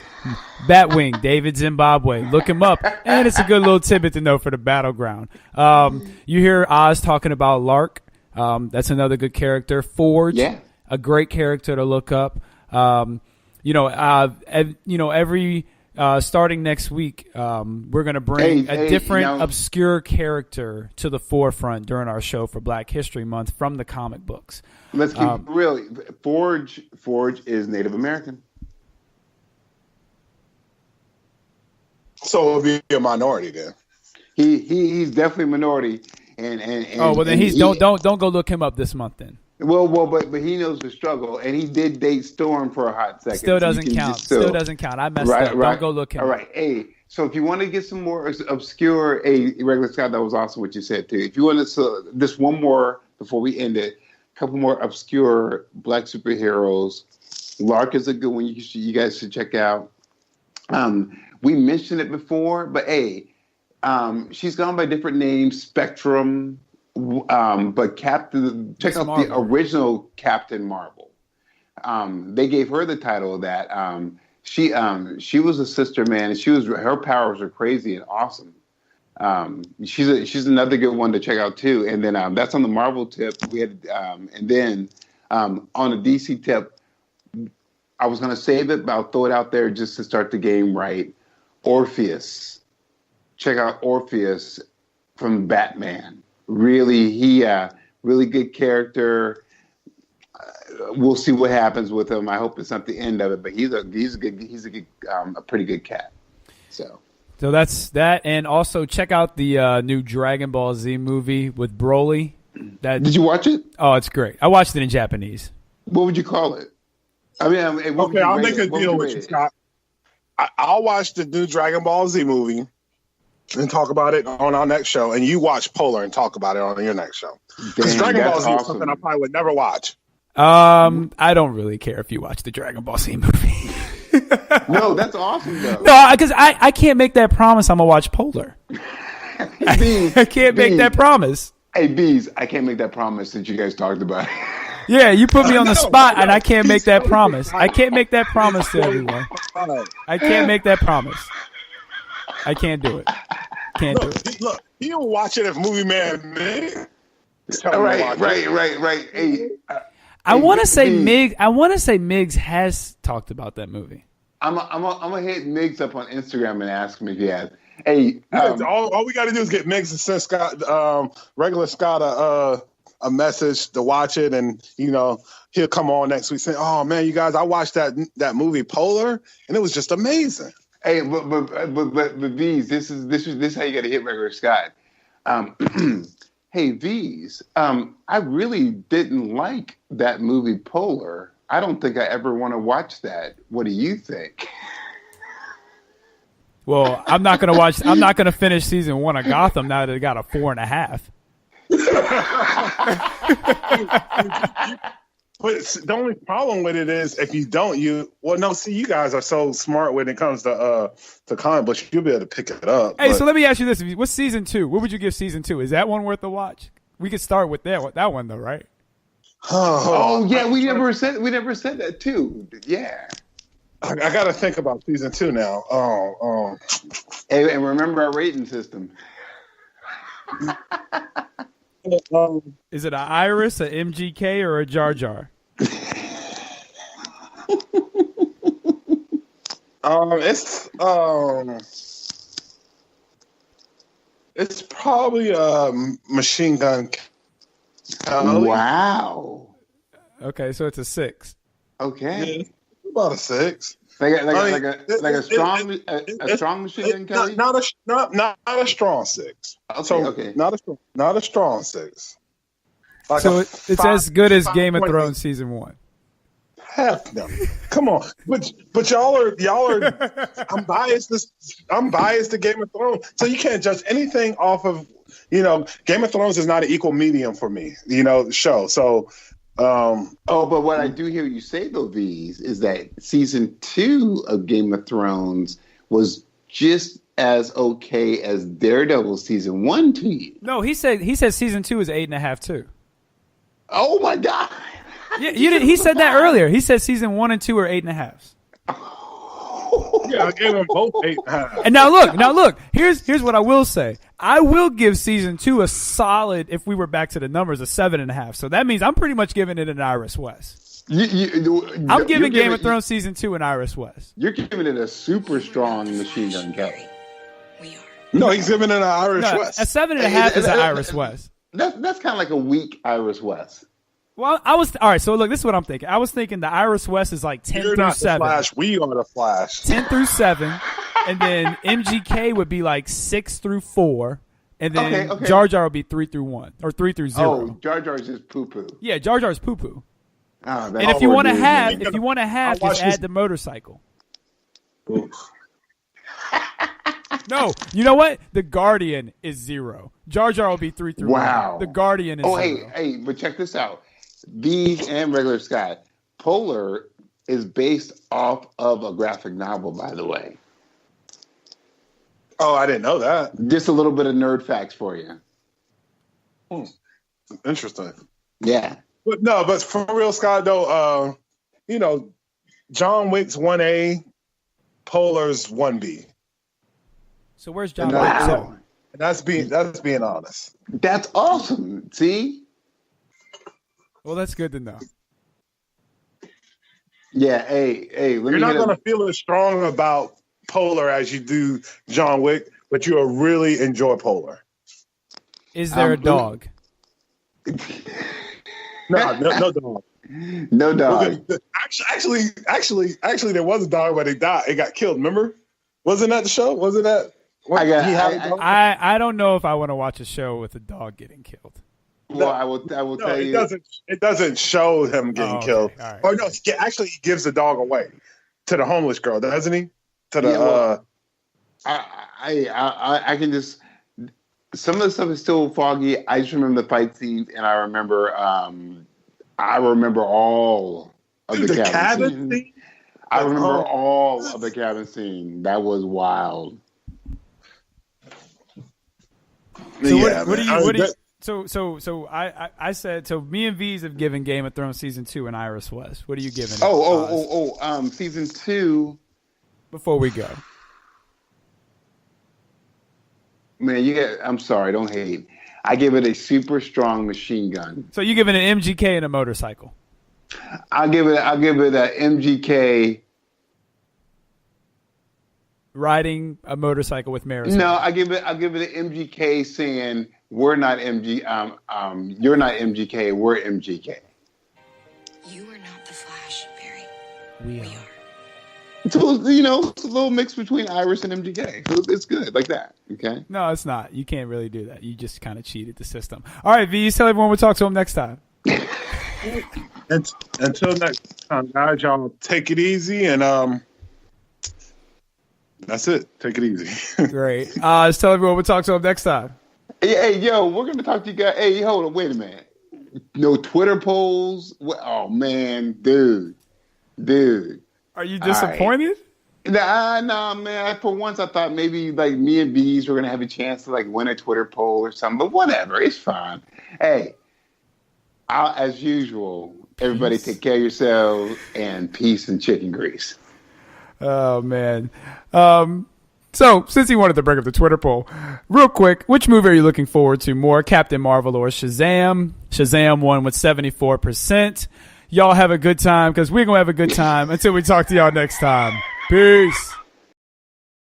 Batwing, David Zimbabwe. Look him up. And it's a good little tidbit to know for the battleground. You hear Oz talking about Lark. That's another good character. Forge, a great character to look up. Every starting next week, we're going to bring a different obscure character to the forefront during our show for Black History Month from the comic books. Let's keep real. Forge is Native American. So it'll be a minority then. He's definitely a minority. And then don't go look him up this month then. Well, but he knows the struggle, and he did date Storm for a hot second. Still doesn't count. Still doesn't count. I messed up. Don't go look him up. All right. Hey, so if you want to get some more obscure, Regular Scott, that was awesome what you said too. If you want to, just one more before we end it, a couple more obscure black superheroes. Lark is a good one. You guys should check out. We mentioned it before, but she's gone by different names. Spectrum. But check out the original Captain Marvel. They gave her the title of that. She was a sister, man, and her powers are crazy and awesome. She's another good one to check out too. And then that's on the Marvel tip. We had and then on the DC tip, I was gonna save it, but I'll throw it out there just to start the game right. Orpheus. Check out Orpheus from Batman. Really good character. We'll see what happens with him. I hope it's not the end of it, but he's a pretty good cat. So that's that, and also check out the new Dragon Ball Z movie with Broly. Did you watch it? Oh, it's great. I watched it in Japanese. What would you call it? I mean, hey, what would Okay, you I'll rate make a it? What would deal you with rate you, it? Scott. I'll watch the new Dragon Ball Z movie and talk about it on our next show, and you watch Polar and talk about it on your next show. Because Dang, Dragon Ball that's Z is awesome. something I probably would never watch. I don't really care if you watch the Dragon Ball Z movie. No, that's awesome though. No, because I can't make that promise. I'm gonna watch Polar. Bees, I can't make that promise. Hey, Bees, I can't make that promise that you guys talked about. Yeah, you put me on the No, spot, no, and I can't make that he's- promise. I can't make that promise to everyone. I can't make that promise. I can't do it. Can't do it. Look, he'll watch it if Movie Man made. Right. Hey, I want to say Bees, Miggs. I want to say Miggs has talked about that movie. I'm gonna hit Miggs up on Instagram and ask him if he has. Hey, All we got to do is get Miggs and send Scott, regular Scott, a message to watch it, and he'll come on next week saying, "Oh man, you guys, I watched that movie Polar, and it was just amazing." hey, but V's, this is how you got to hit regular Scott. Hey V's, I really didn't like that movie Polar. I don't think I ever want to watch that. What do you think? Well, I'm not gonna watch. I'm not gonna finish season 1 of Gotham now that it got a 4.5. But the only problem with it is if you don't, you guys are so smart when it comes to comic books, you'll be able to pick it up. Hey, so let me ask you this: what's season 2? What would you give season 2? Is that one worth a watch? We could start with that one though, right? Oh yeah, we never said that too. Yeah. I got to think about season 2 now. Hey, and remember our rating system. Is it an Iris, a MGK, or a Jar Jar? It's probably a Machine Gun Kelly. Wow. Okay, so it's a 6. Okay. Yeah, about a 6. Like a strong Machine Gun Kelly. Not a strong 6. Okay. Not a strong 6. Like So a it's 5, as good as Game of 5.8. Thrones season 1. Heck no. Come on. But y'all are I'm biased to Game of Thrones. So you can't judge anything off of Game of Thrones is not an equal medium for me, show. So but what I do hear you say though, V's, is that season 2 of Game of Thrones was just as okay as Daredevil season 1 to you. No, he said season 2 is 8.5 too. Oh my God. Yeah, he said that earlier. He said season 1 and 2 are 8.5s. yeah, I gave them both 8.5. And now look. Here's what I will say. I will give season 2 a solid. If we were back to the numbers, a 7.5. So that means I'm pretty much giving it an Iris West. I'm giving Game of Thrones season 2 an Iris West. You're giving it a super strong Machine Gun Kelly. No, he's giving it an Irish No, West. a 7.5 is an Iris West. That's kind of like a weak Iris West. Well, all right. So look, this is what I'm thinking. I was thinking the Iris West is like 10 You're through not 7. the Flash. We are the Flash. 10 through 7, and then MGK would be like 6 through 4, and then Okay. Jar Jar would be 3 through 1 or 3 through 0. Oh, Jar Jar's just poo poo. Yeah, Jar Jar's poo poo. Oh, And if you want to have, just add the motorcycle. No, you know what? The Guardian is 0. Jar Jar will be 3 through 1. The Guardian is 0. Hey, but check this out. These and regular Scott. Polar is based off of a graphic novel, by the way. Oh, I didn't know that. Just a little bit of nerd facts for you. Interesting. Yeah. But for real, Scott, though, John Wick's 1A, Polar's 1B. So where's John Wick? Wow. That's being honest. That's awesome. See? Well, that's good to know. Yeah, hey, You're not going to feel as strong about Polar as you do John Wick, but you'll really enjoy Polar. Is there a dog? No dog. No dog. Actually, there was a dog, but it died. It got killed. Remember? Wasn't that the show? Wasn't that? I don't know if I want to watch a show with a dog getting killed. Well, I will No, tell it you. doesn't. It doesn't show him getting killed. All right. Or no, actually, he gives the dog away to the homeless girl, doesn't he? To the. Yeah, well, I can just. Some of the stuff is still foggy. I just remember the fight scenes, and I remember all of the cabin scene. I remember all of the cabin scene. That was wild. So Yeah, what do man. you? What do you? So I said so. Me and Veez have given Game of Thrones season 2 and Iris West. What are you giving? Season 2. Before we go, Man, I'm sorry, don't hate. I give it a super strong machine gun. so you giving an MGK and a motorcycle? I'll give it a MGK. Riding a motorcycle with Maris. No, I'll give it an MGK saying we're not you're not MGK, we're MGK. You are not the Flash, Barry. We are. So, it's a little mix between Iris and MGK. So it's good, like that. Okay. No, it's not. You can't really do that. You just kind of cheated the system. All right, Veez, tell everyone we'll talk to them next time. Until next time, guys, y'all take it easy, and that's it. Take it easy. Great. Let's tell everyone we'll talk to them next time. Hey, yo, we're gonna talk to you guys. Hey, hold on, wait a minute. No Twitter polls. Oh man, dude. Are you disappointed? Nah, man. For once, I thought maybe like me and Bees were gonna have a chance to like win a Twitter poll or something. But whatever, it's fine. Hey, as usual, everybody take care of yourselves and peace and chicken grease. Oh man. So since he wanted to bring up the Twitter poll, real quick, which movie are you looking forward to more, Captain Marvel or Shazam? Shazam won with 74%. Y'all have a good time because we're gonna have a good time until we talk to y'all next time. Peace.